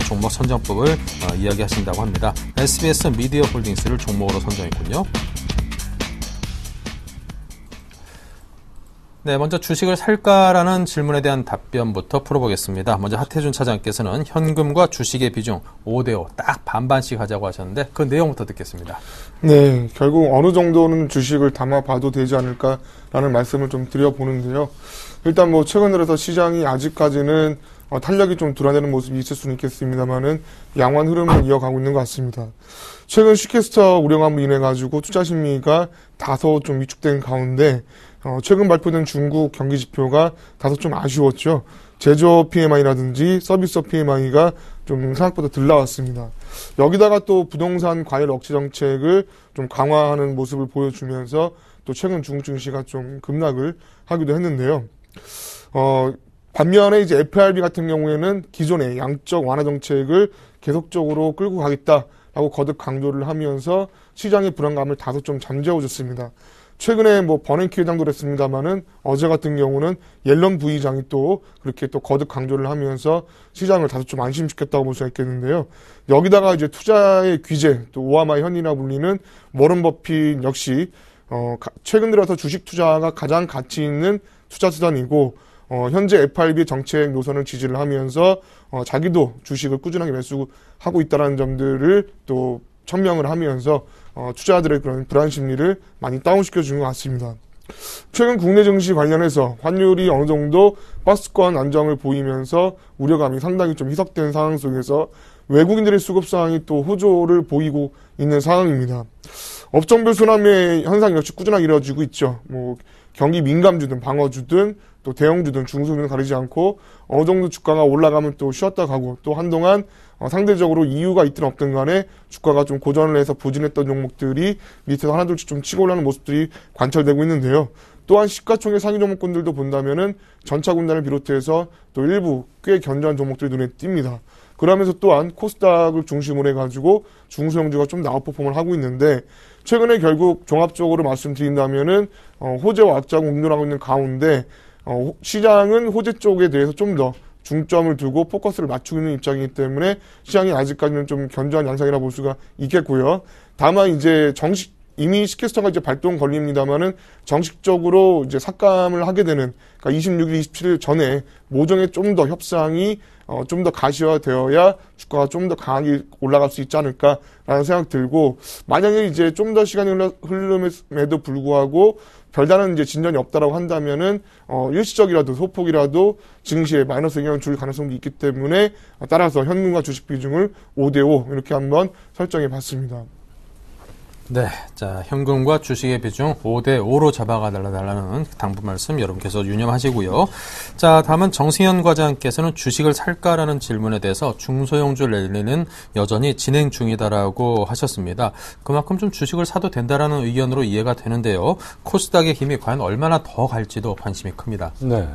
종목 선정법을 이야기하신다고 합니다. SBS 미디어 홀딩스를 종목으로 선정했군요. 네, 먼저 주식을 살까라는 질문에 대한 답변부터 풀어보겠습니다. 먼저 하태준 차장께서는 현금과 주식의 비중 5대5 딱 반반씩 하자고 하셨는데 그 내용부터 듣겠습니다. 네, 결국 어느 정도는 주식을 담아봐도 되지 않을까라는 말씀을 좀 드려보는데요. 일단 뭐 최근 들어서 시장이 아직까지는 탄력이 좀 둔화되는 모습이 있을 수는 있겠습니다만은 양호한 흐름을 이어가고 있는 것 같습니다. 최근 시캐스터 우려감으로 인해 가지고 투자 심리가 다소 좀 위축된 가운데 최근 발표된 중국 경기 지표가 다소 좀 아쉬웠죠. 제조업 PMI라든지 서비스업 PMI가 좀 생각보다 덜 나왔습니다. 여기다가 또 부동산 과열 억제 정책을 좀 강화하는 모습을 보여주면서 또 최근 중국 증시가 좀 급락을 하기도 했는데요. 반면에 이제 FRB 같은 경우에는 기존의 양적 완화 정책을 계속적으로 끌고 가겠다라고 거듭 강조를 하면서 시장의 불안감을 다소 좀 잠재워줬습니다. 최근에 뭐 버냉키 회장도 그랬습니다만은 어제 같은 경우는 옐런 부의장이 또 그렇게 또 거듭 강조를 하면서 시장을 다소 좀 안심시켰다고 볼 수가 있겠는데요. 여기다가 이제 투자의 귀재, 또 오하마의 현이라 불리는 워런 버핏 역시 최근 들어서 주식 투자가 가장 가치 있는 투자 수단이고 현재 FRB 정책 노선을 지지를 하면서 자기도 주식을 꾸준하게 매수하고 있다는 점들을 또 천명을 하면서 투자자들의 그런 불안 심리를 많이 다운시켜 준 것 같습니다. 최근 국내 증시 관련해서 환율이 어느 정도 박스권 안정을 보이면서 우려감이 상당히 좀 희석된 상황 속에서 외국인들의 수급 상황이 또 호조를 보이고 있는 상황입니다. 업종별 순환매 현상 역시 꾸준하게 이루어지고 있죠. 뭐 경기 민감주든 방어주든 또 대형주든 중소주든 가리지 않고 어느 정도 주가가 올라가면 또 쉬었다 가고 또 한동안 상대적으로 이유가 있든 없든 간에 주가가 좀 고전을 해서 부진했던 종목들이 밑에서 하나둘씩 좀 치고 올라오는 모습들이 관찰되고 있는데요. 또한 시가총액 상위 종목군들도 본다면은 전차군단을 비롯해서 또 일부 꽤 견조한 종목들이 눈에 띕니다. 그러면서 또한 코스닥을 중심으로 해가지고 중소형주가 좀 아웃퍼폼을 하고 있는데 최근에 결국 종합적으로 말씀드린다면은 호재와 악재가 공존하고 있는 가운데 시장은 호재 쪽에 대해서 좀 더 중점을 두고 포커스를 맞추고 있는 입장이기 때문에 시장이 아직까지는 좀 견조한 양상이라 볼 수가 있겠고요. 다만 이제 이미 시캐스터가 이제 발동 걸립니다만은 정식적으로 이제 삭감을 하게 되는, 그러니까 26일, 27일 전에 모종의 좀 더 협상이 좀 더 가시화되어야 주가가 좀 더 강하게 올라갈 수 있지 않을까라는 생각 들고, 만약에 이제 좀 더 시간이 흐름에도 불구하고 별다른 이제 진전이 없다라고 한다면은 일시적이라도 소폭이라도 증시에 마이너스 영향을 줄 가능성도 있기 때문에 따라서 현금과 주식 비중을 5대5 이렇게 한번 설정해 봤습니다. 네, 자 현금과 주식의 비중 5대5로 잡아가 달라는 당부 말씀 여러분께서 유념하시고요. 자, 다음은 정승현 과장께서는 주식을 살까라는 질문에 대해서 중소형주 랠리는 여전히 진행 중이다라고 하셨습니다. 그만큼 좀 주식을 사도 된다라는 의견으로 이해가 되는데요. 코스닥의 힘이 과연 얼마나 더 갈지도 관심이 큽니다. 네.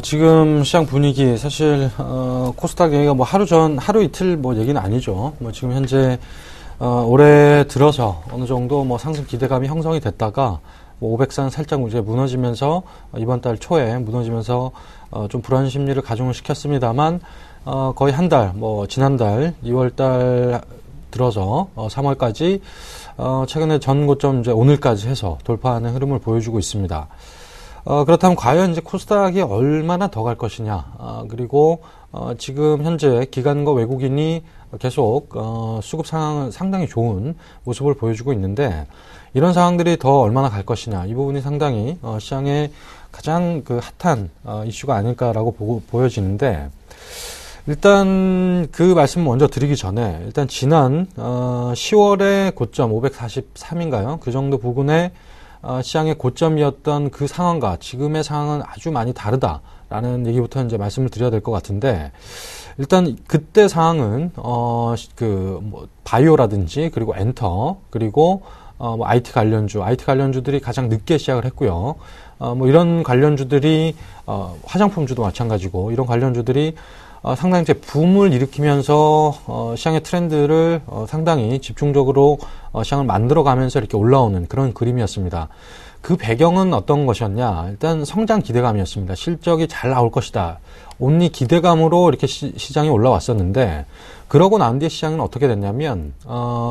지금 시장 분위기 사실 코스닥 얘기가 뭐 하루 이틀 뭐 얘기는 아니죠. 뭐 지금 현재 올해 들어서 어느 정도 뭐 상승 기대감이 형성이 됐다가 뭐 500선 살짝 이제 무너지면서 이번 달 초에 무너지면서 좀 불안 심리를 가중을 시켰습니다만 거의 한 달, 뭐 지난달 2월 달 들어서 3월까지 최근에 전 고점 이제 오늘까지 해서 돌파하는 흐름을 보여주고 있습니다. 그렇다면 과연 이제 코스닥이 얼마나 더 갈 것이냐, 그리고 지금 현재 기관과 외국인이 계속 수급 상황은 상당히 좋은 모습을 보여주고 있는데 이런 상황들이 더 얼마나 갈 것이냐, 이 부분이 상당히 시장의 가장 그 핫한 이슈가 아닐까라고 보여지는데, 일단 그 말씀 먼저 드리기 전에 일단 지난 10월의 고점 543인가요? 그 정도 부근에 시장의 고점이었던 그 상황과 지금의 상황은 아주 많이 다르다라는 얘기부터 이제 말씀을 드려야 될 것 같은데, 일단 그때 상황은 뭐 바이오라든지 그리고 엔터 그리고 뭐 IT 관련주들이 가장 늦게 시작을 했고요. 뭐 이런 관련주들이 화장품주도 마찬가지고 이런 관련주들이 상당히 이제 붐을 일으키면서 시장의 트렌드를 상당히 집중적으로 시장을 만들어가면서 이렇게 올라오는 그런 그림이었습니다. 그 배경은 어떤 것이었냐? 일단 성장 기대감이었습니다. 실적이 잘 나올 것이다. 온리 기대감으로 이렇게 시장이 올라왔었는데, 그러고 난 뒤에 시장은 어떻게 됐냐면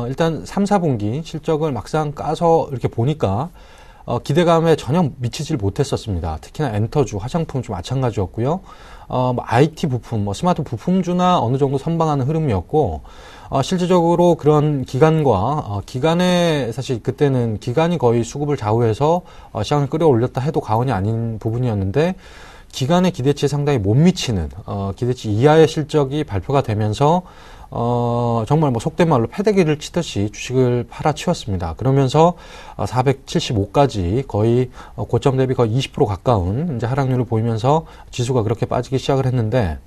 일단 3, 4분기 실적을 막상 까서 이렇게 보니까 기대감에 전혀 미치질 못했었습니다. 특히나 엔터주, 화장품주 마찬가지였고요. 뭐 IT 부품, 뭐 스마트 부품주나 어느 정도 선방하는 흐름이었고, 실질적으로 그런 기간의 사실 그때는 기간이 거의 수급을 좌우해서 시장을 끌어올렸다 해도 과언이 아닌 부분이었는데, 기간의 기대치에 상당히 못 미치는 기대치 이하의 실적이 발표가 되면서 정말 뭐 속된 말로 패대기를 치듯이 주식을 팔아치웠습니다. 그러면서 475까지 거의 고점 대비 거의 20% 가까운 이제 하락률을 보이면서 지수가 그렇게 빠지기 시작을 했는데,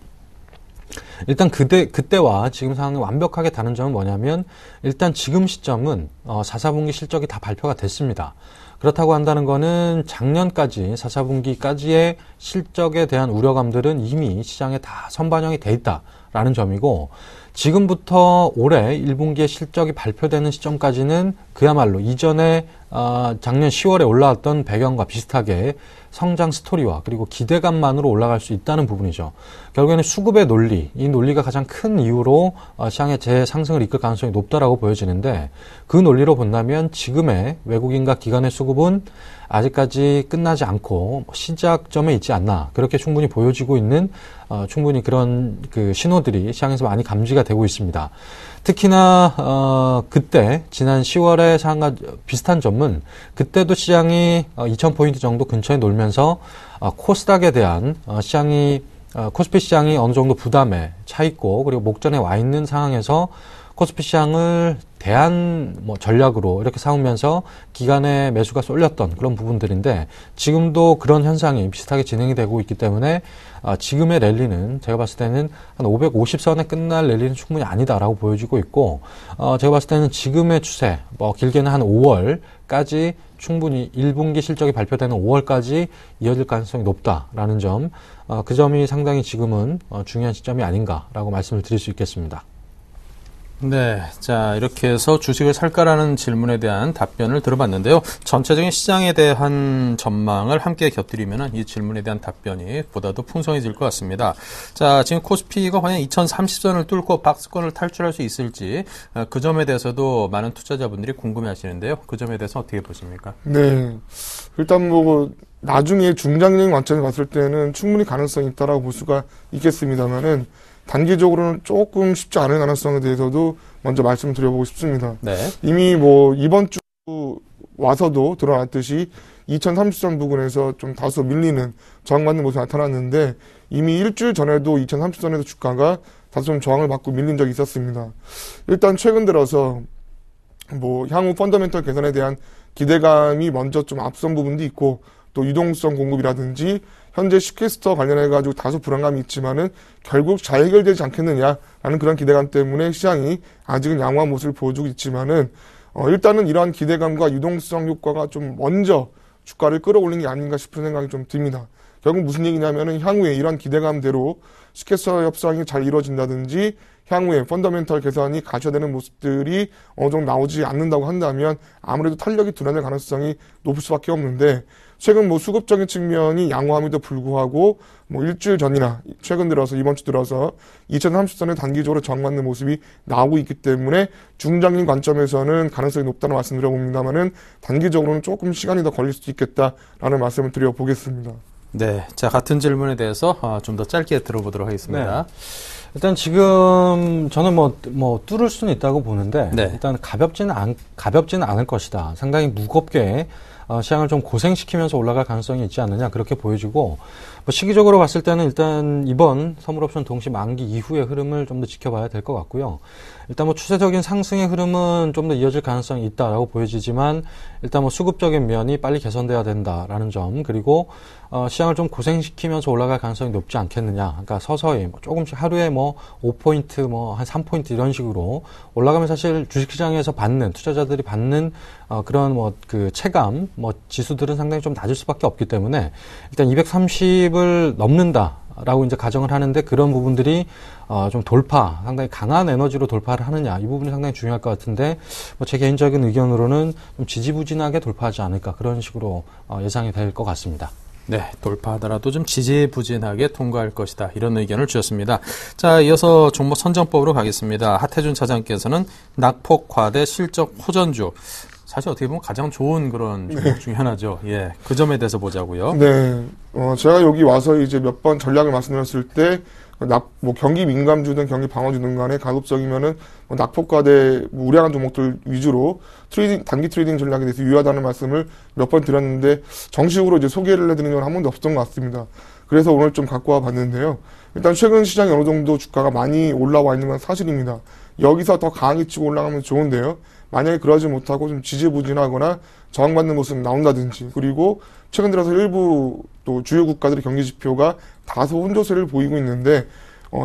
일단 그때와 지금 상황이 완벽하게 다른 점은 뭐냐면, 일단 지금 시점은 4, 4분기 실적이 다 발표가 됐습니다. 그렇다고 한다는 거는 작년까지 4, 4분기까지의 실적에 대한 우려감들은 이미 시장에 다 선반영이 돼 있다라는 점이고, 지금부터 올해 1분기의 실적이 발표되는 시점까지는 그야말로 이전에 작년 10월에 올라왔던 배경과 비슷하게 성장 스토리와 그리고 기대감만으로 올라갈 수 있다는 부분이죠. 결국에는 수급의 논리, 이 논리가 가장 큰 이유로 시장의 재상승을 이끌 가능성이 높다라고 보여지는데, 그 논리로 본다면 지금의 외국인과 기관의 수급은 아직까지 끝나지 않고 시작점에 있지 않나, 그렇게 충분히 보여지고 있는 충분히 그런 그 신호들이 시장에서 많이 감지가 되고 있습니다. 특히나 그때 지난 10월의 상황과 비슷한 점은, 그때도 시장이 2000포인트 정도 근처에 놀면서 코스닥에 대한 코스피 시장이 어느 정도 부담에 차 있고 그리고 목전에 와 있는 상황에서 코스피 시장을 전략으로 이렇게 삼으면서 기간의 매수가 쏠렸던 그런 부분들인데, 지금도 그런 현상이 비슷하게 진행이 되고 있기 때문에 지금의 랠리는 제가 봤을 때는 한 550선에 끝날 랠리는 충분히 아니다라고 보여지고 있고, 제가 봤을 때는 지금의 추세, 길게는 한 5월까지 충분히 1분기 실적이 발표되는 5월까지 이어질 가능성이 높다라는 점, 그 점이 상당히 지금은 중요한 시점이 아닌가라고 말씀을 드릴 수 있겠습니다. 네, 자 이렇게 해서 주식을 살까라는 질문에 대한 답변을 들어봤는데요. 전체적인 시장에 대한 전망을 함께 곁들이면 이 질문에 대한 답변이 보다도 풍성해질 것 같습니다. 자, 지금 코스피가 과연 2030선을 뚫고 박스권을 탈출할 수 있을지, 그 점에 대해서도 많은 투자자분들이 궁금해하시는데요. 그 점에 대해서 어떻게 보십니까? 네, 일단 뭐 나중에 중장기적인 관점을 봤을 때는 충분히 가능성이 있다라고 볼 수가 있겠습니다만은, 단기적으로는 조금 쉽지 않은 가능성에 대해서도 먼저 말씀드려보고 싶습니다. 네. 이미 뭐 이번 주 와서도 드러났듯이 2030선 부근에서 좀 다소 밀리는 저항받는 모습이 나타났는데 이미 일주일 전에도 2030선에서 주가가 다소 좀 저항을 받고 밀린 적이 있었습니다. 일단 최근 들어서 뭐 향후 펀더멘털 개선에 대한 기대감이 먼저 좀 앞선 부분도 있고 또 유동성 공급이라든지 현재 시퀘스터 관련해가지고 다소 불안감이 있지만은 결국 잘 해결되지 않겠느냐라는 그런 기대감 때문에 시장이 아직은 양호한 모습을 보여주고 있지만은 일단은 이러한 기대감과 유동성 효과가 좀 먼저 주가를 끌어올린 게 아닌가 싶은 생각이 좀 듭니다. 결국 무슨 얘기냐면은 향후에 이런 기대감대로 시퀘스터 협상이 잘 이루어진다든지 향후에 펀더멘털 개선이 갖춰되는 모습들이 어느 정도 나오지 않는다고 한다면 아무래도 탄력이 둔화될 가능성이 높을 수밖에 없는데 최근 뭐 수급적인 측면이 양호함에도 불구하고 뭐 일주일 전이나 최근 들어서 이번 주 들어서 2030선에 단기적으로 저항받는 모습이 나오고 있기 때문에 중장기 관점에서는 가능성이 높다는 말씀 드려봅니다만은 단기적으로는 조금 시간이 더 걸릴 수도 있겠다라는 말씀을 드려보겠습니다. 네, 자 같은 질문에 대해서 좀 더 짧게 들어보도록 하겠습니다. 네. 일단 지금 저는 뭐 뚫을 수는 있다고 보는데 네. 일단 가볍지는 않을 것이다. 상당히 무겁게 시장을 좀 고생시키면서 올라갈 가능성이 있지 않느냐 그렇게 보여지고 뭐 시기적으로 봤을 때는 일단 이번 선물옵션 동시 만기 이후의 흐름을 좀 더 지켜봐야 될 것 같고요. 일단 뭐 추세적인 상승의 흐름은 좀 더 이어질 가능성이 있다라고 보여지지만 일단 뭐 수급적인 면이 빨리 개선돼야 된다라는 점 그리고 시장을 좀 고생시키면서 올라갈 가능성이 높지 않겠느냐. 그러니까 서서히 뭐 조금씩 하루에 뭐 5포인트 뭐 한 3포인트 이런 식으로 올라가면 사실 주식시장에서 받는 투자자들이 받는 그런 뭐 그 체감 뭐 지수들은 상당히 좀 낮을 수밖에 없기 때문에 일단 230을 넘는다라고 이제 가정을 하는데 그런 부분들이 좀 상당히 강한 에너지로 돌파를 하느냐 이 부분이 상당히 중요할 것 같은데 뭐 제 개인적인 의견으로는 좀 지지부진하게 돌파하지 않을까 그런 식으로 예상이 될 것 같습니다. 네, 돌파하더라도 좀 지지부진하게 통과할 것이다. 이런 의견을 주셨습니다. 자, 이어서 종목 선정법으로 가겠습니다. 하태준 차장께서는 낙폭과대 실적 호전주. 사실 어떻게 보면 가장 좋은 그런 종목 중에 하나죠. 예, 그 점에 대해서 보자고요. 네, 제가 여기 와서 이제 몇 번 전략을 말씀드렸을 때, 뭐 경기 민감주든 경기 방어주든 간에 가급적이면은 낙폭과대 우량한 종목들 위주로 단기 트레이딩 전략에 대해서 유효하다는 말씀을 몇 번 드렸는데 정식으로 이제 소개를 해드리는 건 한 번도 없었던 것 같습니다. 그래서 오늘 좀 갖고 와 봤는데요. 일단 최근 시장이 어느 정도 주가가 많이 올라와 있는 건 사실입니다. 여기서 더 강하게 치고 올라가면 좋은데요. 만약에 그러지 못하고 좀 지지부진하거나 저항받는 모습이 나온다든지 그리고 최근 들어서 일부 또 주요 국가들의 경기 지표가 다소 혼조세를 보이고 있는데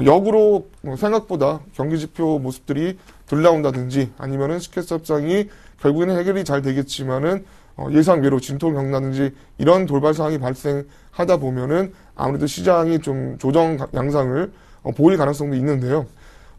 역으로 생각보다 경기 지표 모습들이 덜 나온다든지 아니면은 시퀘스터 협상이 결국에는 해결이 잘 되겠지만은 예상외로 진통을 겪는다든지 이런 돌발 상황이 발생하다 보면은 아무래도 시장이 좀 조정 양상을 보일 가능성도 있는데요.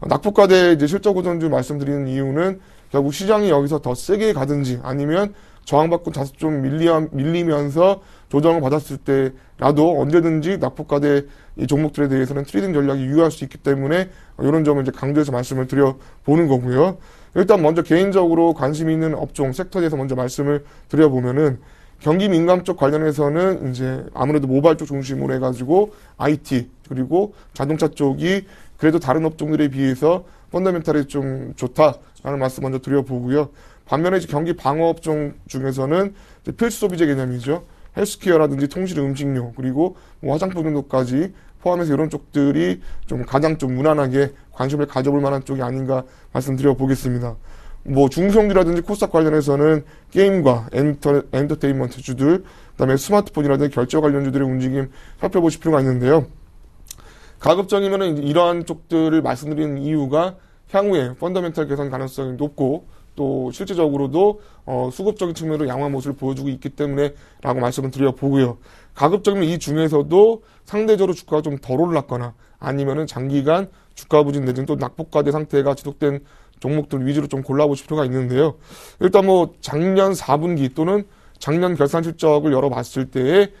낙폭과대 이제 실적 호전주 말씀드리는 이유는 결국 시장이 여기서 더 세게 가든지 아니면 저항받고 다소 좀 밀리면서 조정을 받았을 때라도 언제든지 낙폭과대 이 종목들에 대해서는 트레이딩 전략이 유효할 수 있기 때문에 이런 점을 이제 강조해서 말씀을 드려보는 거고요. 일단 먼저 개인적으로 관심 있는 업종, 섹터에 대해서 먼저 말씀을 드려보면은 경기 민감 쪽 관련해서는 이제 아무래도 모바일 쪽 중심으로 해가지고 IT 그리고 자동차 쪽이 그래도 다른 업종들에 비해서 펀더멘탈이 좀 좋다라는 말씀 먼저 드려보고요. 반면에 이제 경기 방어 업종 중에서는 이제 필수 소비재 개념이죠. 헬스케어라든지 통실 음식료 그리고 뭐 화장품 정도까지 포함해서 이런 쪽들이 좀 가장 좀 무난하게 관심을 가져볼 만한 쪽이 아닌가 말씀드려보겠습니다. 뭐 중소형주라든지 코스닥 관련해서는 게임과 엔터테인먼트 주들, 그다음에 스마트폰이라든지 결제 관련주들의 움직임 살펴보실 필요가 있는데요. 가급적이면은 이러한 쪽들을 말씀드리는 이유가 향후에 펀더멘탈 개선 가능성이 높고 또 실질적으로도 수급적인 측면으로 양호한 모습을 보여주고 있기 때문에라고 말씀을 드려보고요. 가급적이면 이 중에서도 상대적으로 주가가 좀 덜 올랐거나 아니면은 장기간 주가 부진 내지는 또 낙폭과대 상태가 지속된 종목들 위주로 좀 골라보실 필요가 있는데요. 일단 뭐 작년 4분기 또는 작년 결산 실적을 열어봤을 때에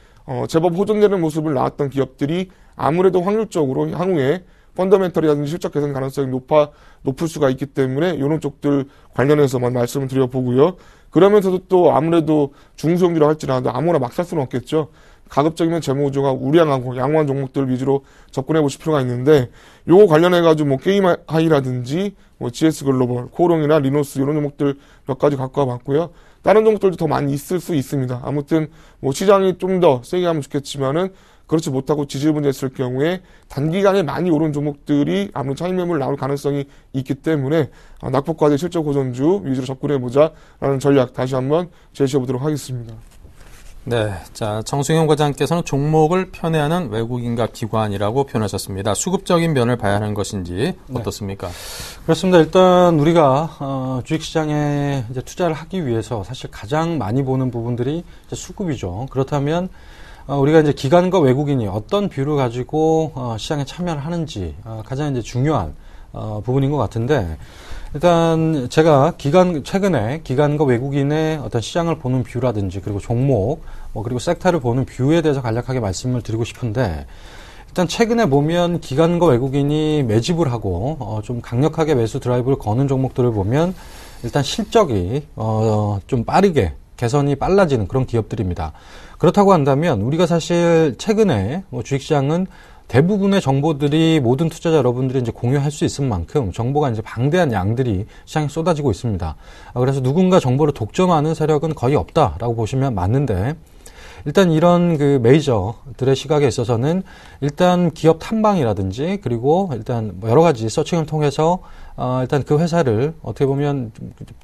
제법 호전되는 모습을 나왔던 기업들이 아무래도 확률적으로 향후에 펀더멘털이라든지 실적 개선 가능성이 높을 수가 있기 때문에 이런 쪽들 관련해서만 말씀을 드려보고요. 그러면서도 또 아무래도 중소형주라고 할지라도 아무나 막 살 수는 없겠죠. 가급적이면 재무구조가 우량하고 양호한 종목들 위주로 접근해 보실 필요가 있는데 요거 관련해가지고 뭐 게임하이라든지 뭐 GS글로벌, 코롱이나 리노스 이런 종목들 몇 가지 갖고 와봤고요. 다른 종목들도 더 많이 있을 수 있습니다. 아무튼 뭐 시장이 좀 더 세게 하면 좋겠지만은 그렇지 못하고 지지분됐을 경우에 단기간에 많이 오른 종목들이 아무런 차익 매물 나올 가능성이 있기 때문에 낙폭과대 실적 호전주 위주로 접근해보자라는 전략 다시 한번 제시해보도록 하겠습니다. 네, 자 정승현 과장께서는 종목을 편애하는 외국인과 기관이라고 표현하셨습니다. 수급적인 면을 봐야 하는 것인지 어떻습니까? 네. 그렇습니다. 일단 우리가 주식시장에 이제 투자를 하기 위해서 사실 가장 많이 보는 부분들이 이제 수급이죠. 그렇다면 우리가 이제 기관과 외국인이 어떤 뷰를 가지고 시장에 참여를 하는지 가장 이제 중요한 부분인 것 같은데, 일단 제가 최근에 기관과 외국인의 어떤 시장을 보는 뷰라든지 그리고 종목 그리고 섹터를 보는 뷰에 대해서 간략하게 말씀을 드리고 싶은데, 일단 최근에 보면 기관과 외국인이 매집을 하고 좀 강력하게 매수 드라이브를 거는 종목들을 보면 일단 실적이 좀 빠르게 개선이 빨라지는 그런 기업들입니다. 그렇다고 한다면 우리가 사실 최근에 주식시장은 대부분의 정보들이 모든 투자자 여러분들이 이제 공유할 수 있을 만큼 정보가 이제 방대한 양들이 시장에 쏟아지고 있습니다. 그래서 누군가 정보를 독점하는 세력은 거의 없다라고 보시면 맞는데, 일단 이런 그 메이저들의 시각에 있어서는 일단 기업 탐방이라든지 그리고 일단 여러 가지 서칭을 통해서 일단 그 회사를 어떻게 보면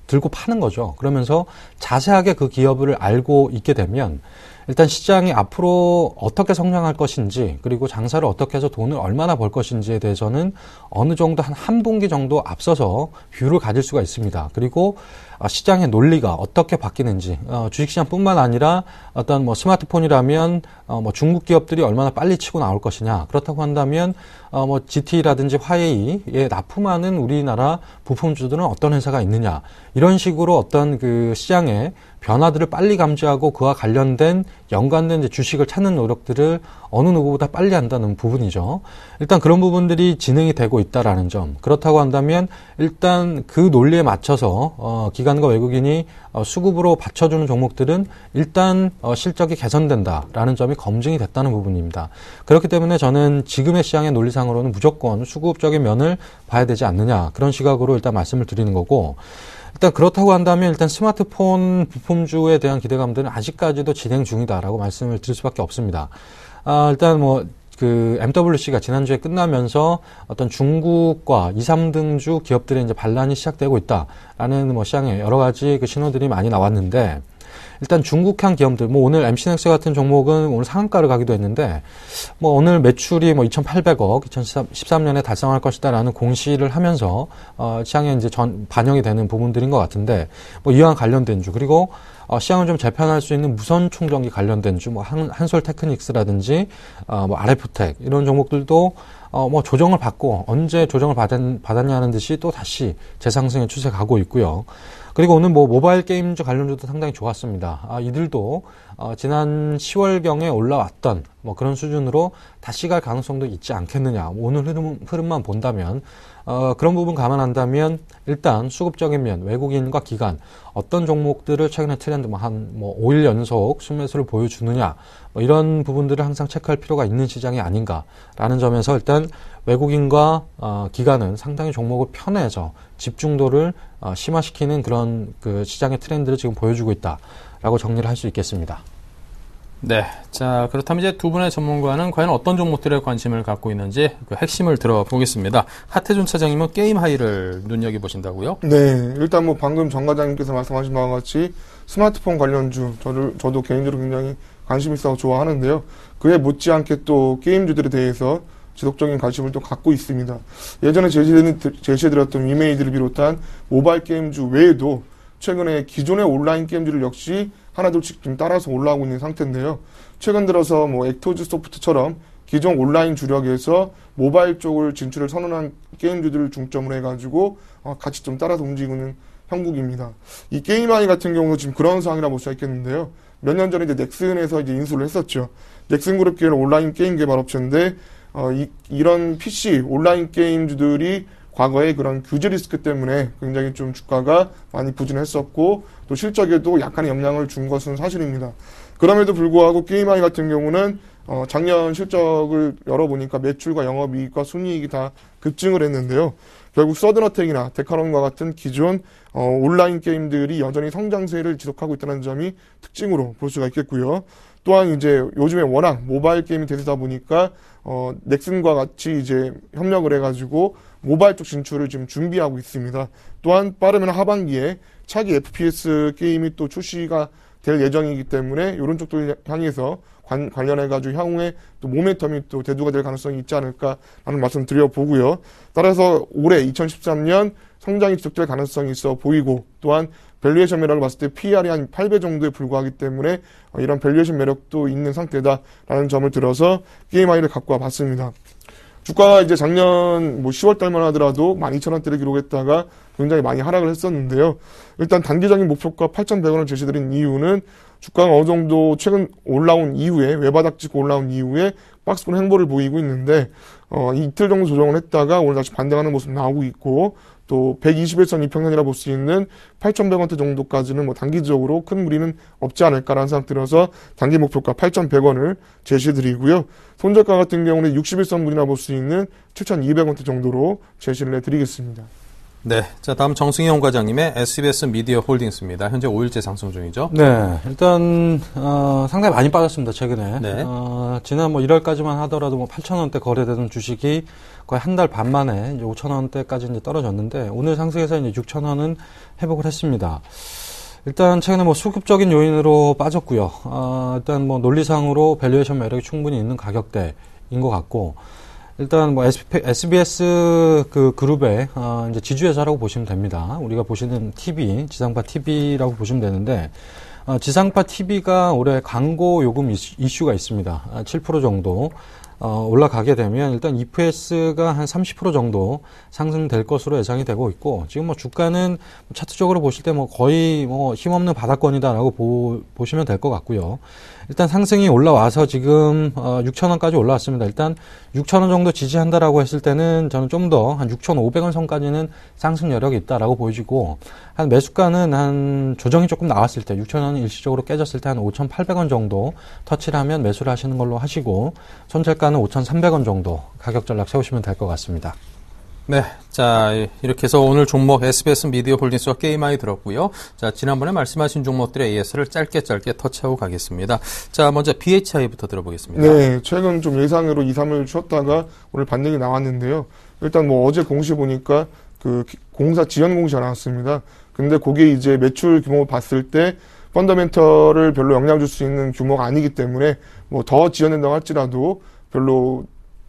들고 파는 거죠. 그러면서 자세하게 그 기업을 알고 있게 되면 일단 시장이 앞으로 어떻게 성장할 것인지 그리고 장사를 어떻게 해서 돈을 얼마나 벌 것인지에 대해서는 어느 정도 한 분기 정도 앞서서 뷰를 가질 수가 있습니다. 그리고 시장의 논리가 어떻게 바뀌는지, 주식시장뿐만 아니라 어떤 뭐 스마트폰이라면 뭐 중국 기업들이 얼마나 빨리 치고 나올 것이냐, 그렇다고 한다면 뭐 GT라든지 화웨이에 납품하는 우리나라 부품주들은 어떤 회사가 있느냐, 이런 식으로 어떤 그 시장의 변화들을 빨리 감지하고 그와 관련된 연관된 이제 주식을 찾는 노력들을 어느 누구보다 빨리 한다는 부분이죠. 일단 그런 부분들이 진행이 되고 있다라는 점. 그렇다고 한다면 일단 그 논리에 맞춰서 기관과 외국인이 수급으로 받쳐주는 종목들은 일단 실적이 개선된다라는 점이 검증이 됐다는 부분입니다. 그렇기 때문에 저는 지금의 시장의 논리상으로는 무조건 수급적인 면을 봐야 되지 않느냐, 그런 시각으로 일단 말씀을 드리는 거고, 일단 그렇다고 한다면 일단 스마트폰 부품주에 대한 기대감들은 아직까지도 진행 중이다라고 말씀을 드릴 수밖에 없습니다. 일단 그 MWC가 지난주에 끝나면서 어떤 중국과 2, 3등주 기업들의 이제 반란이 시작되고 있다라는 시장에 여러 가지 그 신호들이 많이 나왔는데, 일단 중국향 기업들, 오늘 MC넥스 같은 종목은 오늘 상한가를 가기도 했는데, 오늘 매출이 2,800억, 2013년에 달성할 것이다라는 공시를 하면서, 시장에 이제 반영이 되는 부분들인 것 같은데, 이와 관련된 주, 그리고, 시장을 좀 재편할 수 있는 무선 충전기 관련된 주, 한솔테크닉스라든지, RF텍, 이런 종목들도, 조정을 받고, 언제 조정을 받았냐는 듯이 또 다시 재상승의 추세 가고 있고요. 그리고 오늘 모바일 게임주 관련주도 상당히 좋았습니다. 이들도 지난 10월경에 올라왔던 그런 수준으로 다시 갈 가능성도 있지 않겠느냐. 오늘 흐름만 본다면 그런 부분 감안한다면 일단 수급적인 면, 외국인과 기관 어떤 종목들을 최근에 트렌드 5일 연속 순매수를 보여주느냐, 이런 부분들을 항상 체크할 필요가 있는 시장이 아닌가라는 점에서 일단 외국인과 기관은 상당히 종목을 편해서 집중도를 심화시키는 그런 그 시장의 트렌드를 지금 보여주고 있다라고 정리를 할 수 있겠습니다. 네. 자, 그렇다면 이제 두 분의 전문가는 과연 어떤 종목들에 관심을 갖고 있는지 그 핵심을 들어보겠습니다. 하태준 차장님은 게임 하이를 눈여겨보신다고요? 네. 일단 방금 정 과장님께서 말씀하신 바와 같이 스마트폰 관련주, 저도 개인적으로 굉장히 관심 있어 좋아하는데요. 그에 못지않게 또 게임주들에 대해서 지속적인 관심을 또 갖고 있습니다. 예전에 제시해드렸던 위메이드를 비롯한 모바일 게임주 외에도 최근에 기존의 온라인 게임주를 역시 하나둘씩 좀 따라서 올라오고 있는 상태인데요. 최근 들어서 액토즈 소프트처럼 기존 온라인 주력에서 모바일 쪽을 진출을 선언한 게임주들을 중점으로 해가지고 같이 좀 따라서 움직이고 있는 형국입니다. 이 게임아이 같은 경우도 지금 그런 상황이라고 볼 수 있겠는데요. 몇 년 전에 넥슨에서 인수를 했었죠. 넥슨 그룹 계열 온라인 게임 개발 업체인데 이런 PC 온라인 게임주들이 과거에 그런 규제 리스크 때문에 굉장히 좀 주가가 많이 부진했었고 또 실적에도 약간의 영향을 준 것은 사실입니다. 그럼에도 불구하고 게임아이 같은 경우는 작년 실적을 열어보니까 매출과 영업이익과 순이익이 다 급증을 했는데요. 결국 서든어택이나 데카론과 같은 기존 온라인 게임들이 여전히 성장세를 지속하고 있다는 점이 특징으로 볼 수가 있겠고요. 또한 이제 요즘에 워낙 모바일 게임이 대세다 보니까 넥슨과 같이 이제 협력을 해가지고 모바일 쪽 진출을 지금 준비하고 있습니다. 또한 빠르면 하반기에 차기 FPS 게임이 또 출시가 될 예정이기 때문에 이런 쪽들 향해서 관련해가지고 향후에 또 모멘텀이 또 대두가 될 가능성이 있지 않을까라는 말씀 드려보고요. 따라서 올해 2013년 성장이 지속될 가능성이 있어 보이고 또한 밸류에이션 매력을 봤을 때 PER이 한 8배 정도에 불과하기 때문에 이런 밸류에이션 매력도 있는 상태다라는 점을 들어서 게임아이를 갖고 와봤습니다. 주가가 이제 작년 10월 달만 하더라도 12,000원대를 기록했다가 굉장히 많이 하락을 했었는데요. 일단 단기적인 목표가 8,100원을 제시드린 이유는 주가가 어느 정도 최근 올라온 이후에 외바닥 찍고 올라온 이후에 박스권 행보를 보이고 있는데 이틀 정도 조정을 했다가 오늘 다시 반등하는 모습 나오고 있고 또 121선 이평선이라 볼 수 있는 8,100원대 정도까지는 뭐 단기적으로 큰 무리는 없지 않을까라는 생각 들어서 단기 목표가 8,100원을 제시드리고요. 손절가 같은 경우는 61선 무리나 볼 수 있는 7,200원대 정도로 제시를 해드리겠습니다. 네. 자, 다음 정승영 과장님의 SBS 미디어 홀딩스입니다. 현재 5일째 상승 중이죠. 네. 일단, 상당히 많이 빠졌습니다, 최근에. 네. 지난 1월까지만 하더라도 8,000원대 거래되던 주식이 거의 한 달 반 만에 이제 5,000원대까지 이제 떨어졌는데, 오늘 상승해서 이제 6,000원은 회복을 했습니다. 일단, 최근에 수급적인 요인으로 빠졌고요. 일단 논리상으로 밸류에이션 매력이 충분히 있는 가격대인 것 같고, 일단 SBS 그 그룹의 이제 지주회사라고 보시면 됩니다. 우리가 보시는 TV, 지상파 TV라고 보시면 되는데 지상파 TV가 올해 광고 요금 이슈가 있습니다. 7% 정도 올라가게 되면 일단 EPS가 한 30% 정도 상승될 것으로 예상이 되고 있고 지금 주가는 차트적으로 보실 때 거의 힘없는 바닥권이다라고 보시면 될 것 같고요. 일단 상승이 올라와서 지금 6,000원까지 올라왔습니다. 일단 6,000원 정도 지지한다라고 했을 때는 저는 좀 더 한 6,500원 선까지는 상승 여력이 있다라고 보여지고 한 매수가는 한 조정이 조금 나왔을 때 6,000원이 일시적으로 깨졌을 때 한 5,800원 정도 터치를 하면 매수를 하시는 걸로 하시고 손절가는 5,300원 정도 가격 전략 세우시면 될 것 같습니다. 네. 자, 이렇게 해서 오늘 종목 SBS 미디어 홀딩스와 게임아이 들었고요. 자, 지난번에 말씀하신 종목들의 AS를 짧게 터치하고 가겠습니다. 자, 먼저 BHI부터 들어보겠습니다. 네. 최근 좀 예상으로 2, 3일 쉬었다가 오늘 반등이 나왔는데요. 일단 어제 공시 보니까 그 공사 지연 공시가 나왔습니다. 근데 그게 이제 매출 규모 봤을 때 펀더멘털을 별로 영향 줄 수 있는 규모가 아니기 때문에 더 지연된다고 할지라도 별로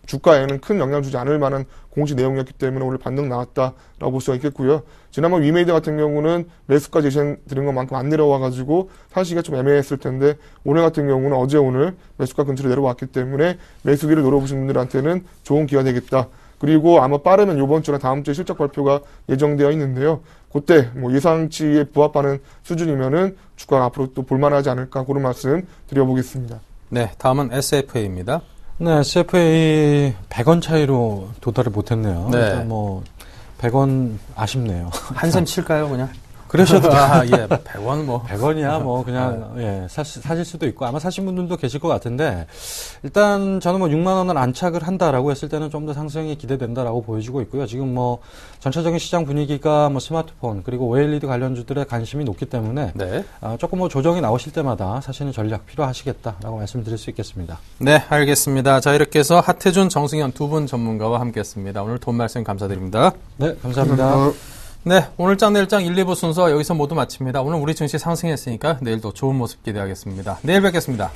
주가에는 큰 영향 주지 않을 만한 공시 내용이었기 때문에 오늘 반등 나왔다라고 볼 수가 있겠고요. 지난번 위메이드 같은 경우는 매수가 제시드린 것만큼 안 내려와가지고 사시기가 좀 애매했을 텐데 오늘 같은 경우는 어제 오늘 매수가 근처로 내려왔기 때문에 매수기를 노려보신 분들한테는 좋은 기회가 되겠다. 그리고 아마 빠르면 이번 주나 다음 주에 실적 발표가 예정되어 있는데요. 그때 예상치에 부합하는 수준이면은 주가가 앞으로 또 볼만하지 않을까 그런 말씀 드려보겠습니다. 네, 다음은 SFA입니다. 네, SFA 100원 차이로 도달을 못했네요. 네. 일단 100원 아쉽네요. 한샘 칠까요, 그냥? 그러셔도 예, 100원 100원이야 그냥 사실 수도 있고 아마 사신 분들도 계실 것 같은데 일단 저는 6만 원을 안착을 한다라고 했을 때는 좀 더 상승이 기대된다라고 보여지고 있고요. 지금 전체적인 시장 분위기가 스마트폰 그리고 OLED 관련주들의 관심이 높기 때문에 네. 조금 조정이 나오실 때마다 사시는 전략 필요하시겠다라고 말씀드릴 수 있겠습니다. 네, 알겠습니다. 자, 이렇게 해서 하태준, 정승현 두 분 전문가와 함께했습니다. 오늘 돈 말씀 감사드립니다. 네, 감사합니다. 네, 오늘장 내일장 1, 2부 순서 여기서 모두 마칩니다. 오늘 우리 증시 상승했으니까 내일도 좋은 모습 기대하겠습니다. 내일 뵙겠습니다.